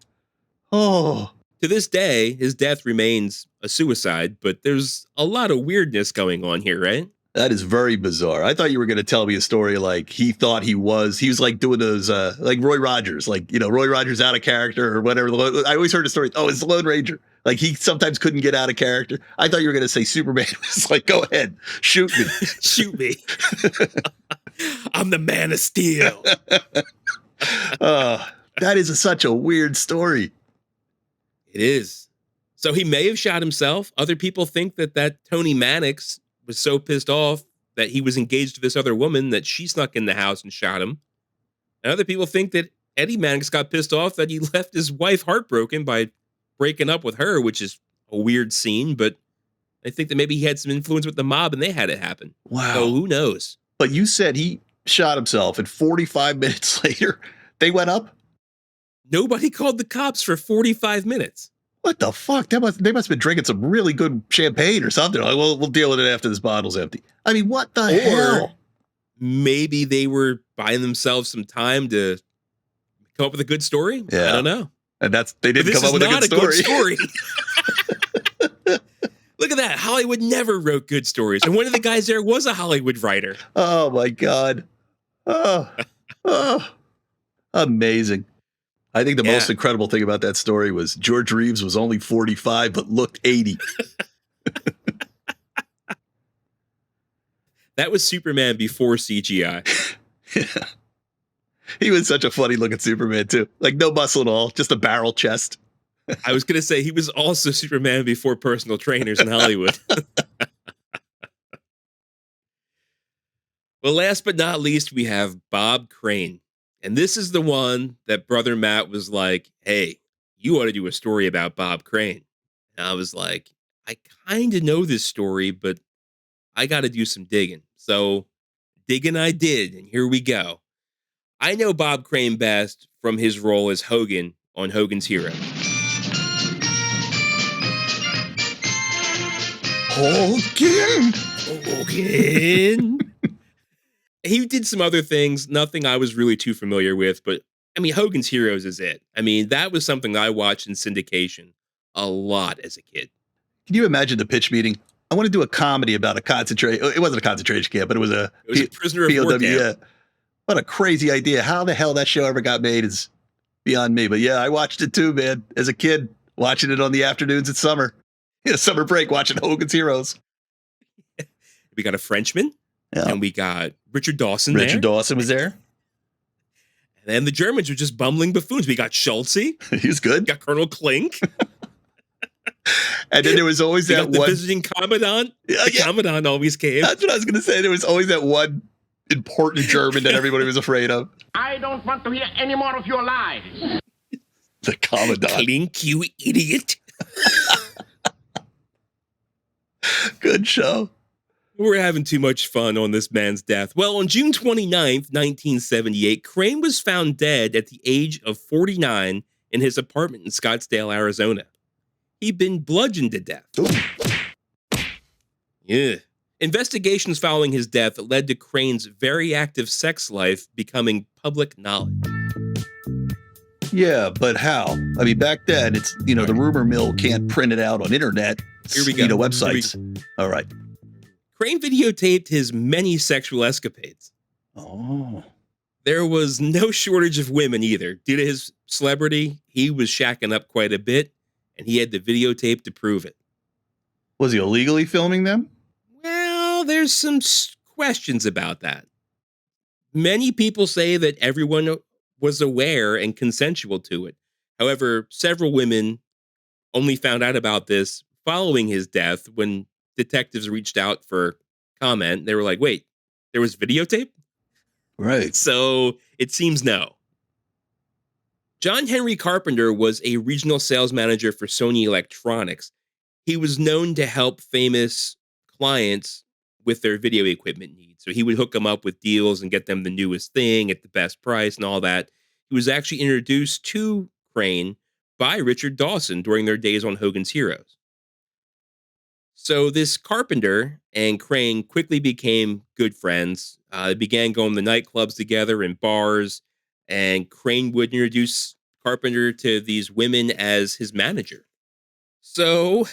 B: Oh,
A: To this day, his death remains a suicide, but there's a lot of weirdness going on here, right?
B: that is very bizarre. I thought you were going to tell me a story like he thought he was like doing those, like Roy Rogers, like, Roy Rogers out of character or whatever. I always heard a story. Oh, it's the Lone Ranger. Like he sometimes couldn't get out of character. I thought you were going to say Superman was like, go ahead, shoot me.
A: Shoot me. I'm the Man of Steel.
B: That is such a weird story.
A: It is. So he may have shot himself. Other people think that Tony Mannix was so pissed off that he was engaged to this other woman that she snuck in the house and shot him. And other people think that Eddie Mannix got pissed off that he left his wife heartbroken by breaking up with her, which is a weird scene, but I think that maybe he had some influence with the mob and they had it happen.
B: Wow.
A: So who knows?
B: But you said he shot himself and 45 minutes later, they went up?
A: Nobody called the cops for 45 minutes.
B: What the fuck? They must have been drinking some really good champagne or something. Like, well, we'll deal with it after this bottle's empty. I mean, what the hell?
A: Maybe they were buying themselves some time to come up with a good story.
B: Yeah.
A: I don't know.
B: And they didn't come up with a good story.
A: Look at that. Hollywood never wrote good stories. And one of the guys there was a Hollywood writer.
B: Oh my God. Oh, amazing. I think the most incredible thing about that story was George Reeves was only 45, but looked 80.
A: That was Superman before CGI.
B: Yeah. He was such a funny looking Superman too. Like no muscle at all, just a barrel chest.
A: I was going to say he was also Superman before personal trainers in Hollywood. Well, last but not least, we have Bob Crane. And this is the one that Brother Matt was like, "Hey, you ought to do a story about Bob Crane." And I was like, I kind of know this story, but I got to do some digging. So digging I did, and here we go. I know Bob Crane best from his role as Hogan on Hogan's Heroes. Hogan. He did some other things, nothing I was really too familiar with, but I mean, Hogan's Heroes is it. I mean, that was something I watched in syndication a lot as a kid.
B: Can you imagine the pitch meeting? I want to do a comedy about a concentration. It wasn't a concentration camp, but it was a
A: prisoner of war camp.
B: Yeah. What a crazy idea. How the hell that show ever got made is beyond me. But yeah, I watched it too, man. As a kid, watching it on the afternoons in summer. Yeah, summer break, watching Hogan's Heroes.
A: We got a Frenchman.
B: Yeah.
A: And we got Richard Dawson
B: Richard Dawson was there.
A: And then the Germans were just bumbling buffoons. We got Schultze.
B: He was good.
A: We got Colonel Klink.
B: And then there was always that
A: the
B: one
A: visiting commandant. The commandant always came.
B: That's what I was going to say. There was always that one important German that everybody was afraid of.
E: I don't want to hear any more of your lies.
B: The commandant.
A: Klink, you idiot.
B: Good show.
A: We're having too much fun on this man's death. Well, on June 29th, 1978, Crane was found dead at the age of 49 in his apartment in Scottsdale, Arizona. He'd been bludgeoned to death.
B: Ooh.
A: Yeah. Investigations following his death led to Crane's very active sex life becoming public knowledge.
B: Yeah, but how? I mean, back then, it's, the rumor mill can't print it out on internet.
A: Here we go.
B: Websites. All right.
A: Crane videotaped his many sexual escapades.
B: Oh.
A: There was no shortage of women either. Due to his celebrity, he was shacking up quite a bit, and he had the videotape to prove it.
B: Was he illegally filming them?
A: Well, there's some questions about that. Many people say that everyone was aware and consensual to it. However, several women only found out about this following his death when detectives reached out for comment. They were like, wait, there was videotape?
B: Right.
A: So it seems no. John Henry Carpenter was a regional sales manager for Sony Electronics. He was known to help famous clients with their video equipment needs. So he would hook them up with deals and get them the newest thing at the best price and all that. He was actually introduced to Crane by Richard Dawson during their days on Hogan's Heroes. So this carpenter and Crane quickly became good friends. They began going to nightclubs together and bars, and Crane would introduce Carpenter to these women as his manager. So,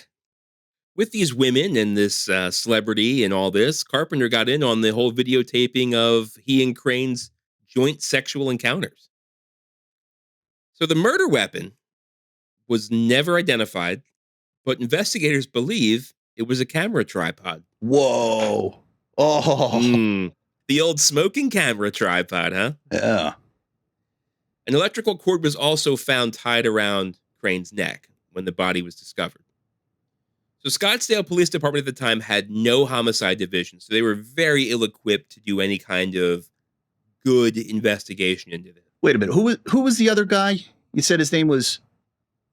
A: with these women and this celebrity and all this, Carpenter got in on the whole videotaping of he and Crane's joint sexual encounters. So, the murder weapon was never identified, but investigators believe it was a camera tripod.
B: Whoa. Oh,
A: Mm, the old smoking camera tripod, huh?
B: yeah.
A: An electrical cord was also found tied around Crane's neck when the body was discovered. So, Scottsdale Police Department at the time had no homicide division, so they were very ill equipped to do any kind of good investigation into this.
B: Wait a minute. Who was the other guy? You said his name was.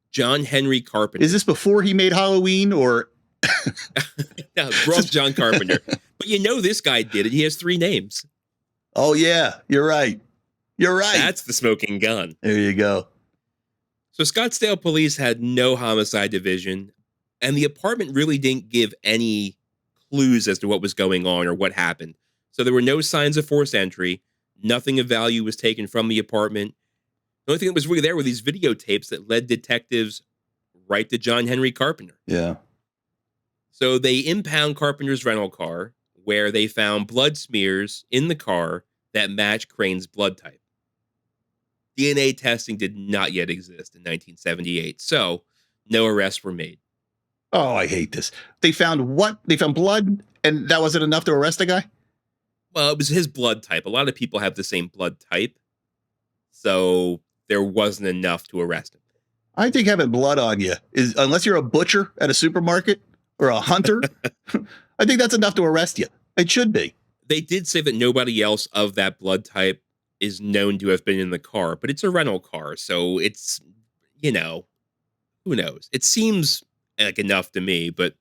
A: John Henry Carpenter.
B: Is this before he made Halloween or?
A: No, brought John Carpenter. But you know this guy did it. He has 3 names.
B: Oh yeah, you're right. You're right.
A: That's the smoking gun.
B: There you go.
A: So Scottsdale police had no homicide division, and the apartment really didn't give any clues as to what was going on or what happened. So there were no signs of forced entry. Nothing of value was taken from the apartment. The only thing that was really there were these videotapes that led detectives right to John Henry Carpenter.
B: Yeah.
A: So they impound Carpenter's rental car, where they found blood smears in the car that matched Crane's blood type. DNA testing did not yet exist in 1978, so no arrests were made.
B: Oh, I hate this. They found what? They found blood, and that wasn't enough to arrest a guy?
A: Well, it was his blood type. A lot of people have the same blood type, so there wasn't enough to arrest him.
B: I think having blood on you is, unless you're a butcher at a supermarket or a hunter, I think that's enough to arrest you. It should be.
A: They did say that nobody else of that blood type is known to have been in the car, but it's a rental car, so it's, who knows? It seems like enough to me, but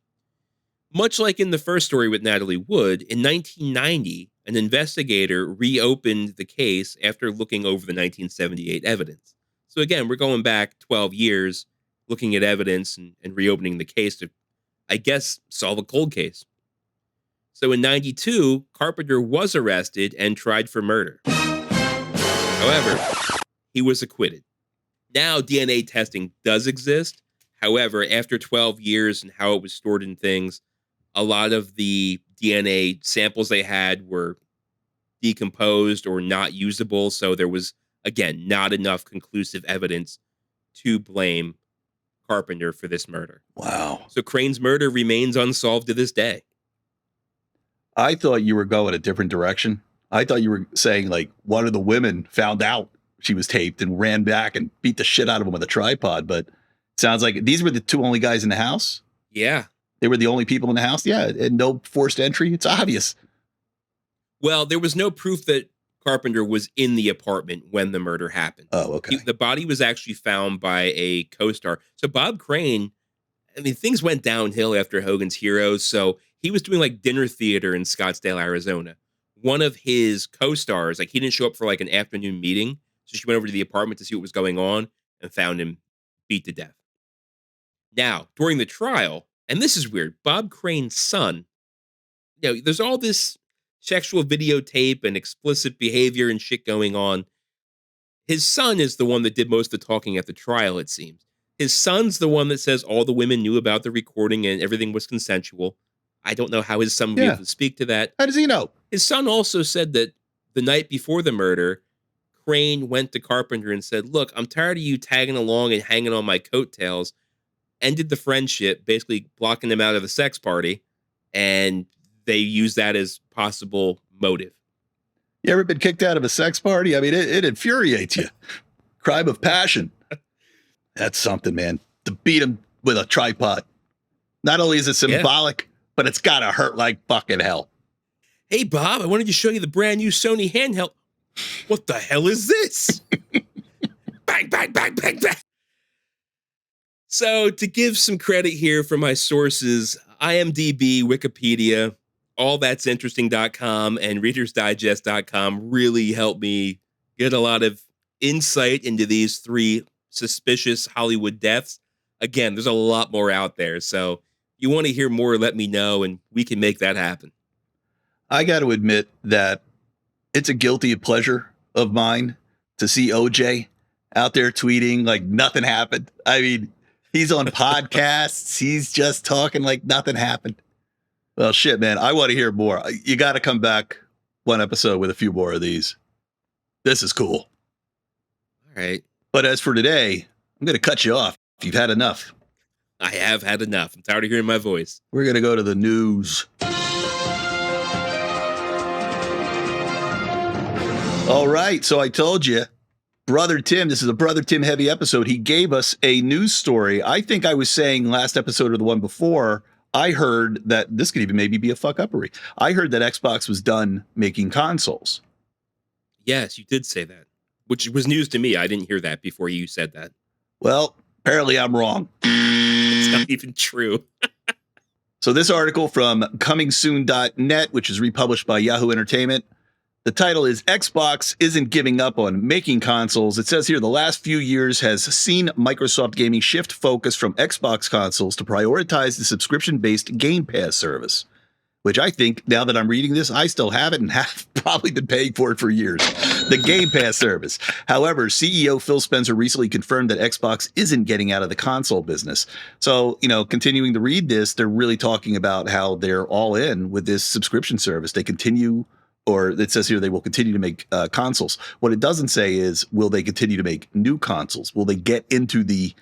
A: much like in the first story with Natalie Wood, in 1990, an investigator reopened the case after looking over the 1978 evidence. So again, we're going back 12 years, looking at evidence and reopening the case to, I guess, solve a cold case. So in 92, Carpenter was arrested and tried for murder. However, he was acquitted. Now DNA testing does exist. However, after 12 years and how it was stored in things, a lot of the DNA samples they had were decomposed or not usable. So there was, again, not enough conclusive evidence to blame Carpenter for this murder.
B: Wow.
A: So Crane's murder remains unsolved to this day.
B: I thought you were going a different direction. I thought you were saying like one of the women found out she was taped and ran back and beat the shit out of him with a tripod. But it sounds like these were the 2 only guys in the house.
A: Yeah.
B: They were the only people in the house. Yeah. And no forced entry. It's obvious.
A: Well, there was no proof that Carpenter was in the apartment when the murder happened.
B: Oh, okay.
A: The body was actually found by a co-star. So Bob Crane, I mean, things went downhill after Hogan's Heroes. So he was doing like dinner theater in Scottsdale, Arizona. One of his co-stars, like he didn't show up for like an afternoon meeting. So she went over to the apartment to see what was going on and found him beat to death. Now, during the trial, and this is weird, Bob Crane's son, there's all this sexual videotape and explicit behavior and shit going on. His son is the one that did most of the talking at the trial, it seems. His son's the one that says all the women knew about the recording and everything was consensual. I don't know how his son would be able to speak to that.
B: How does he know?
A: His son also said that the night before the murder, Crane went to Carpenter and said, "Look, I'm tired of you tagging along and hanging on my coattails." Ended the friendship, basically blocking him out of the sex party. And they used that as possible motive.
B: You ever been kicked out of a sex party? I mean, it infuriates you. Crime of passion. That's something, man. To beat him with a tripod. Not only is it symbolic, but it's got to hurt like fucking hell.
A: Hey, Bob, I wanted to show you the brand new Sony handheld. What the hell is this? Bang, bang, bang, bang, bang. So, to give some credit here for my sources, IMDb, Wikipedia, allthat'sinteresting.com, and readersdigest.com really helped me get a lot of insight into these 3 suspicious Hollywood deaths. Again, there's a lot more out there, so you want to hear more, let me know, and we can make that happen.
B: I got to admit that it's a guilty pleasure of mine to see OJ out there tweeting like nothing happened. I mean, he's on podcasts. He's just talking like nothing happened. Well, shit, man. I want to hear more. You got to come back one episode with a few more of these. This is cool.
A: All right.
B: But as for today, I'm going to cut you off. You've had enough.
A: I have had enough. I'm tired of hearing my voice.
B: We're going to go to the news. All right. So I told you, Brother Tim, this is a Brother Tim heavy episode. He gave us a news story. I think I was saying last episode or the one before, I heard that this could even maybe be a fuck-uppery. I heard that Xbox was done making consoles.
A: Yes, you did say that, which was news to me. I didn't hear that before you said that.
B: Well, apparently I'm wrong.
A: It's not even true.
B: So this article from comingsoon.net, which is republished by Yahoo Entertainment, the title is Xbox Isn't Giving Up on Making Consoles. It says here the last few years has seen Microsoft Gaming shift focus from Xbox consoles to prioritize the subscription-based Game Pass service, which I think, now that I'm reading this, I still have it and have probably been paying for it for years. The Game Pass service. However, CEO Phil Spencer recently confirmed that Xbox isn't getting out of the console business. So, continuing to read this, they're really talking about how they're all in with this subscription service. They continue, or it says here they will continue to make consoles. What it doesn't say is, will they continue to make new consoles? Will they get into the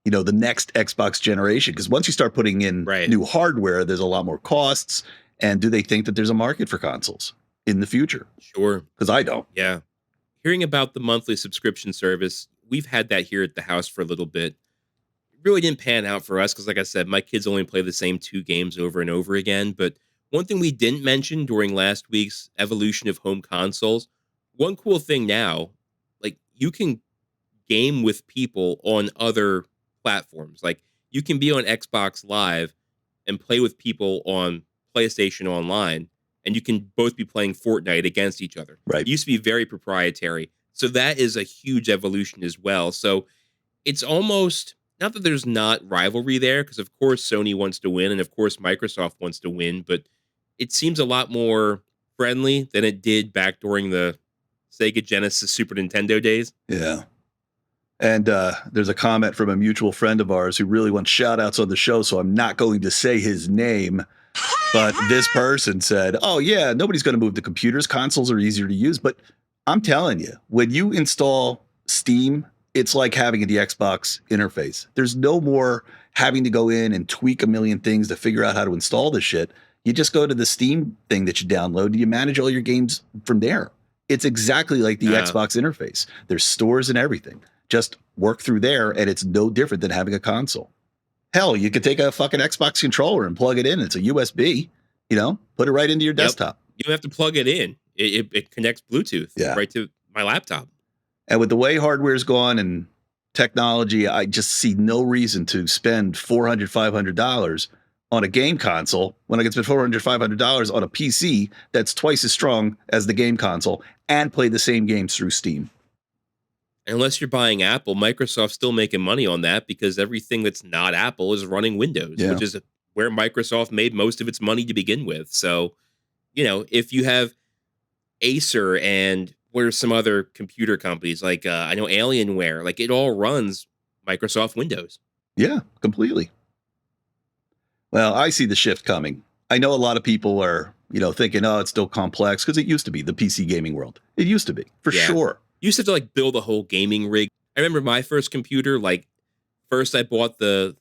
B: next Xbox generation? Because once you start putting in new hardware, there's a lot more costs. And do they think that there's a market for consoles in the future?
A: Sure.
B: Because I don't.
A: Yeah. Hearing about the monthly subscription service, we've had that here at the house for a little bit. It really didn't pan out for us because, like I said, my kids only play the same 2 games over and over again. But one thing we didn't mention during last week's evolution of home consoles, one cool thing now, like you can game with people on other platforms. Like you can be on Xbox Live and play with people on PlayStation Online, and you can both be playing Fortnite against each other.
B: Right.
A: It used to be very proprietary. So that is a huge evolution as well. So it's almost, not that there's not rivalry there, because of course Sony wants to win, and of course Microsoft wants to win, but it seems a lot more friendly than it did back during the Sega Genesis Super Nintendo days.
B: Yeah. And there's a comment from a mutual friend of ours who really wants shout outs on the show, so I'm not going to say his name. But this person said, oh, yeah, nobody's going to move to computers. Consoles are easier to use. But I'm telling you, when you install Steam, it's like having the Xbox interface. There's no more having to go in and tweak a million things to figure out how to install this shit. You just go to the Steam thing that you download and you manage all your games from there. It's exactly like the Xbox interface. There's stores and everything. Just work through there, and it's no different than having a console. Hell, you could take a fucking Xbox controller and plug it in. It's a USB, put it right into your desktop.
A: You don't have to plug it in. It connects Bluetooth right to my laptop.
B: And with the way hardware's gone and technology, I just see no reason to spend $400, $500 on a game console when I can spend $400, $500 on a PC that's twice as strong as the game console and play the same games through Steam.
A: Unless you're buying Apple, Microsoft's still making money on that because everything that's not Apple is running Windows, which is where Microsoft made most of its money to begin with. So, if you have Acer and what are some other computer companies like I know Alienware, like it all runs Microsoft Windows.
B: Yeah, completely. Well, I see the shift coming. I know a lot of people are, thinking, oh, it's still complex because it used to be the PC gaming world. It used to be, for sure.
A: You used to have to build a whole gaming rig. I remember my first computer, first I bought the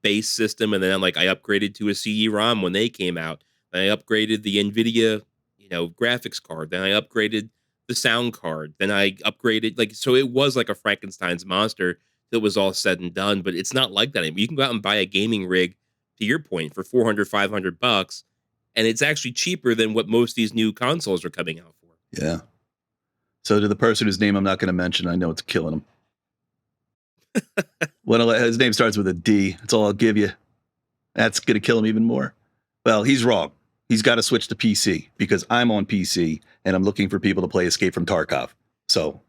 A: base system, and then I upgraded to a CD-ROM when they came out. Then I upgraded the NVIDIA, graphics card. Then I upgraded the sound card. Then I upgraded, so it was like a Frankenstein's monster till it was all said and done. But it's not like that anymore. You can go out and buy a gaming rig, to your point, for $400, $500, and it's actually cheaper than what most of these new consoles are coming out for.
B: Yeah. So to the person whose name I'm not going to mention, I know it's killing him. His name starts with a D. That's all I'll give you. That's going to kill him even more. Well, he's wrong. He's got to switch to PC because I'm on PC and I'm looking for people to play Escape from Tarkov. So,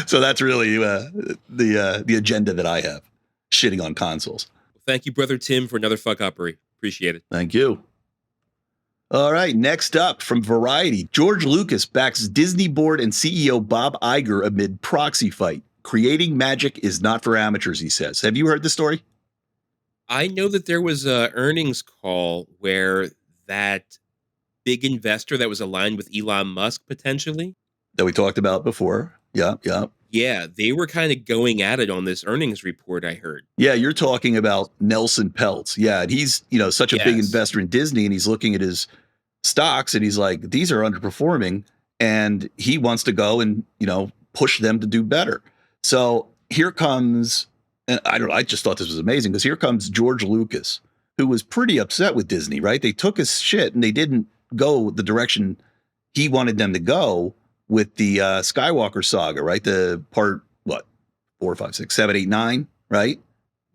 B: so that's really the agenda that I have. shitting on consoles.
A: Thank you, brother Tim, for another fuck uppery. Appreciate it.
B: Thank you. All right, next up from Variety, George Lucas backs Disney board and CEO Bob Iger amid proxy fight. Creating magic is not for amateurs, he says. Have you heard the story?
A: I know that there was a earnings call where that big investor that was aligned with Elon Musk potentially.
B: That we talked about before. Yeah.
A: Yeah, they were kind of going at it on this earnings report, I heard.
B: Yeah, you're talking about Nelson Peltz. Yeah, and he's, such a big investor in Disney, and he's looking at his stocks and he's like, these are underperforming, and he wants to go and, push them to do better. So here comes, and I just thought this was amazing because here comes George Lucas, who was pretty upset with Disney, right? They took his shit and they didn't go the direction he wanted them to go with the Skywalker saga, right? The part, 4, 5, 6, 7, 8, 9, right?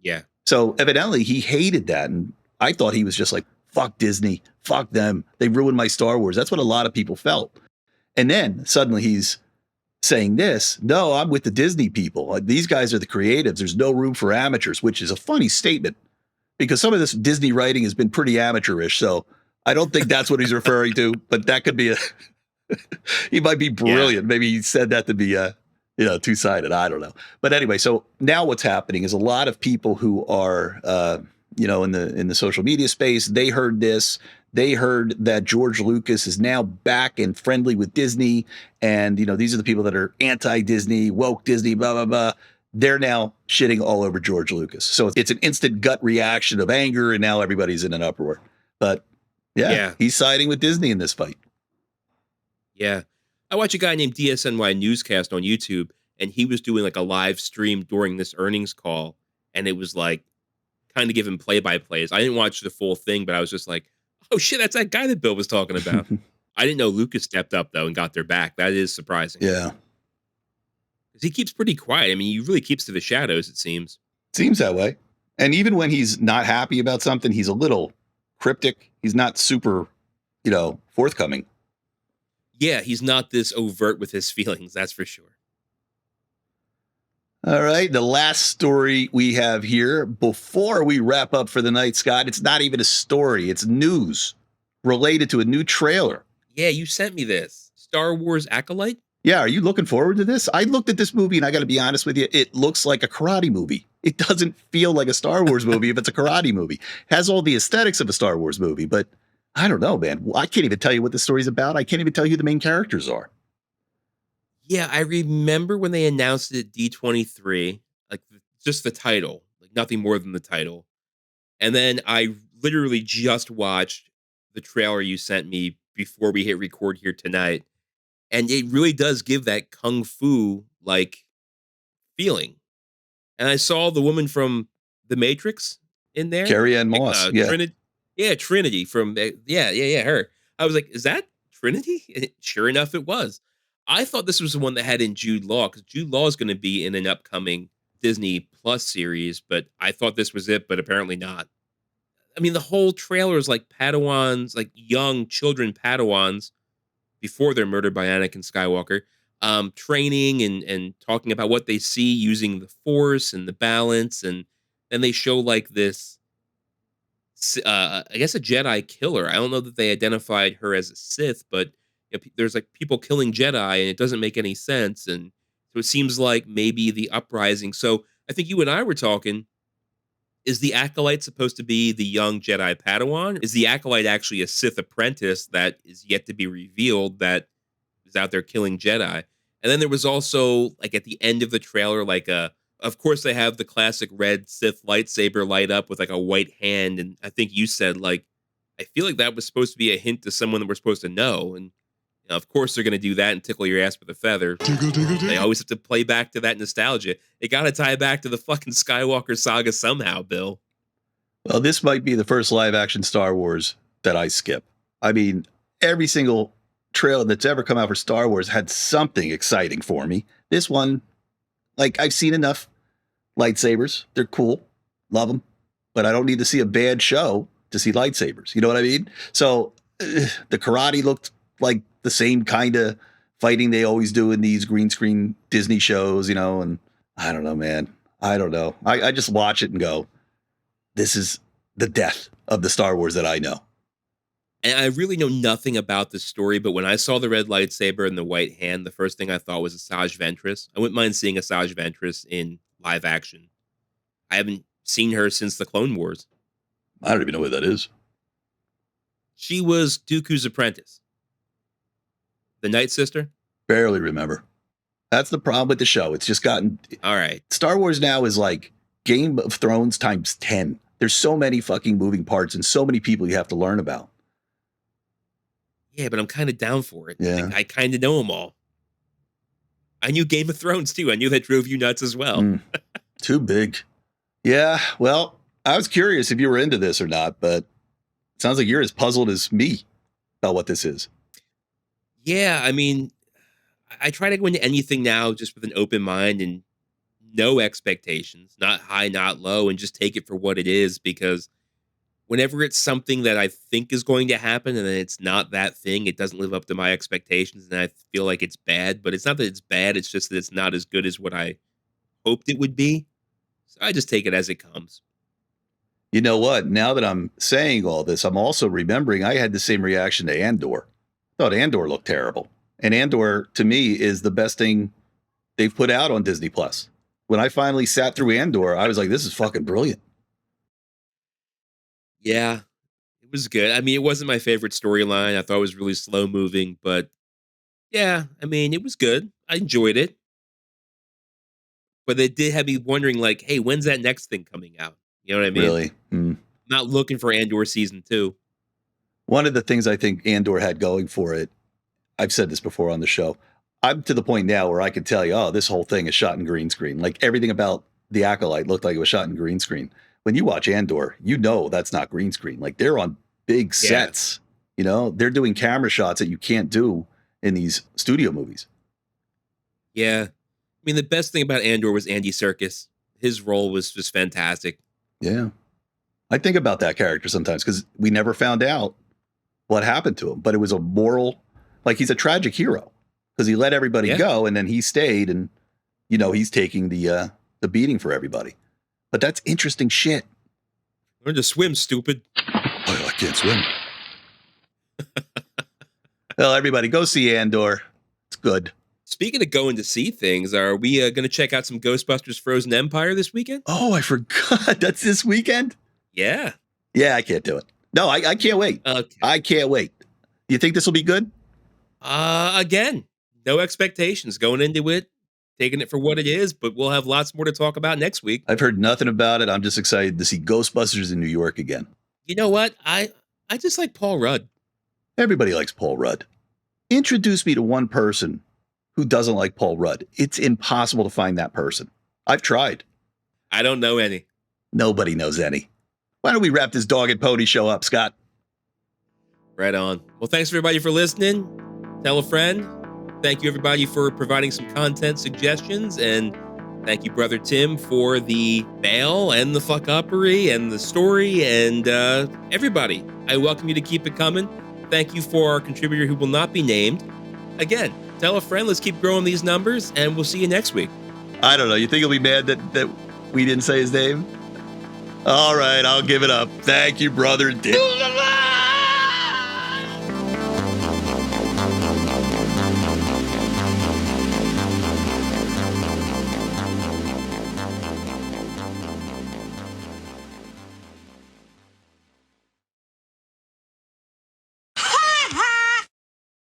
A: Yeah.
B: So evidently he hated that. And I thought he was just like, fuck Disney, fuck them. They ruined my Star Wars. That's what a lot of people felt. And then suddenly he's saying this, no, I'm with the Disney people. These guys are the creatives. There's no room for amateurs, which is a funny statement because some of this Disney writing has been pretty amateurish. So I don't think that's what he's referring to, but that could be he might be brilliant. Yeah. Maybe he said that to be two-sided. I don't know. But anyway, so now what's happening is a lot of people who are, in the social media space, they heard this. They heard that George Lucas is now back and friendly with Disney. And, these are the people that are anti-Disney, woke Disney, blah, blah, blah. They're now shitting all over George Lucas. So it's an instant gut reaction of anger, and now everybody's in an uproar. But yeah, he's siding with Disney in this fight.
A: Yeah. I watch a guy named DSNY Newscast on YouTube, and he was doing like a live stream during this earnings call. And it was like kind of giving play-by-plays. I didn't watch the full thing, but I was just like, oh shit, that's that guy that Bill was talking about. I didn't know Lucas stepped up though and got their back. That is surprising.
B: Yeah.
A: Because he keeps pretty quiet. I mean, he really keeps to the shadows, it seems.
B: Seems that way. And even when he's not happy about something, he's a little cryptic. He's not super, forthcoming.
A: Yeah, he's not this overt with his feelings, that's for sure.
B: All right, the last story we have here before we wrap up for the night, Scott, it's not even a story. It's news related to a new trailer.
A: Yeah, you sent me this. Star Wars Acolyte?
B: Yeah, are you looking forward to this? I looked at this movie, and I got to be honest with you, it looks like a karate movie. It doesn't feel like a Star Wars movie if it's a karate movie. It has all the aesthetics of a Star Wars movie, but I don't know, man. I can't even tell you what the story's about. I can't even tell you who the main characters are.
A: Yeah, I remember when they announced it at D23, like just the title, like nothing more than the title. And then I literally just watched the trailer you sent me before we hit record here tonight. And it really does give that kung fu like feeling. And I saw the woman from The Matrix in there.
B: Carrie-Anne Moss.
A: Trinity from her. I was like, is that Trinity? And sure enough, it was. I thought this was the one that had in Jude Law, because Jude Law is going to be in an upcoming Disney Plus series, but I thought this was it, but apparently not. I mean, the whole trailer is like Padawans, like young children Padawans, before they're murdered by Anakin Skywalker, training and talking about what they see using the Force and the balance, and then they show like this, I guess a Jedi killer. I don't know that they identified her as a Sith, but there's like people killing Jedi, and it doesn't make any sense. And so it seems like maybe the uprising. So I think you and I were talking. Is the Acolyte supposed to be the young Jedi Padawan? Is the Acolyte actually a Sith apprentice that is yet to be revealed that is out there killing Jedi? And then there was also, like, at the end of the trailer, like of course they have the classic red Sith lightsaber light up with like a white hand. And I think you said, like, I feel like that was supposed to be a hint to someone that we're supposed to know. And of course, they're going to do that and tickle your ass with a feather. They always have to play back to that nostalgia. They got to tie back to the fucking Skywalker saga somehow, Bill.
B: Well, this might be the first live-action Star Wars that I skip. I mean, every single trailer that's ever come out for Star Wars had something exciting for me. This one, like, I've seen enough lightsabers. They're cool. Love them. But I don't need to see a bad show to see lightsabers. You know what I mean? So the karate looked like the same kind of fighting they always do in these green screen Disney shows, and I don't know, man. I don't know. I just watch it and go, this is the death of the Star Wars that I know.
A: And I really know nothing about this story, but when I saw the red lightsaber and the white hand, the first thing I thought was Asajj Ventress. I wouldn't mind seeing Asajj Ventress in live action. I haven't seen her since the Clone Wars.
B: I don't even know what that is.
A: She was Dooku's apprentice. The Night Sister?
B: Barely remember. That's the problem with the show. It's just gotten...
A: All right.
B: Star Wars now is like Game of Thrones times 10. There's so many fucking moving parts and so many people you have to learn about.
A: Yeah, but I'm kind of down for it.
B: Yeah.
A: I kind of know them all. I knew Game of Thrones, too. I knew that drove you nuts as well.
B: Too big. Yeah, well, I was curious if you were into this or not, but it sounds like you're as puzzled as me about what this is.
A: Yeah, I mean, I try to go into anything now just with an open mind and no expectations, not high, not low, and just take it for what it is, because whenever it's something that I think is going to happen and then it's not that thing, it doesn't live up to my expectations and I feel like it's bad. But it's not that it's bad, it's just that it's not as good as what I hoped it would be. So I just take it as it comes.
B: You know what? Now that I'm saying all this, I'm also remembering I had the same reaction to Andor. I thought Andor looked terrible. And Andor, to me, is the best thing they've put out on Disney+. When I finally sat through Andor, I was like, this is fucking brilliant.
A: Yeah, it was good. I mean, it wasn't my favorite storyline. I thought it was really slow moving, but yeah, I mean, it was good. I enjoyed it. But it did have me wondering, like, hey, when's that next thing coming out? You know what I mean?
B: Really?
A: Not looking for Andor season 2.
B: One of the things I think Andor had going for it, I've said this before on the show, I'm to the point now where I can tell you, oh, this whole thing is shot in green screen. Like everything about The Acolyte looked like it was shot in green screen. When you watch Andor, you know that's not green screen. Like they're on big sets. You know, they're doing camera shots that you can't do in these studio movies.
A: Yeah. I mean, the best thing about Andor was Andy Serkis. His role was just fantastic.
B: Yeah. I think about that character sometimes because we never found out what happened to him, but it was a moral, like he's a tragic hero because he let everybody go and then he stayed and, you know, he's taking the beating for everybody. But that's interesting shit.
A: Learn to swim, stupid.
B: Oh, I can't swim. Well, everybody go see Andor. It's good.
A: Speaking of going to see things, are we going to check out some Ghostbusters Frozen Empire this weekend?
B: Oh, I forgot. That's this weekend?
A: Yeah.
B: Yeah, I can't do it. No, I can't wait.
A: Okay.
B: I can't wait. You think this will be good?
A: Again, no expectations going into it, taking it for what it is, but we'll have lots more to talk about next week.
B: I've heard nothing about it. I'm just excited to see Ghostbusters in New York again.
A: You know what? I just like Paul Rudd.
B: Everybody likes Paul Rudd. Introduce me to one person who doesn't like Paul Rudd. It's impossible to find that person. I've tried.
A: I don't know any.
B: Nobody knows any. Why don't we wrap this dog and pony show up, Scott?
A: Right on. Well, thanks everybody for listening. Tell a friend. Thank you everybody for providing some content suggestions, and thank you, Brother Tim, for the bail and the fuck-uppery and the story, and everybody. I welcome you to keep it coming. Thank you for our contributor who will not be named. Again, tell a friend. Let's keep growing these numbers, and we'll see you next week.
B: I don't know. You think he'll be mad that we didn't say his name? All right, I'll give it up. Thank you, Brother Tim.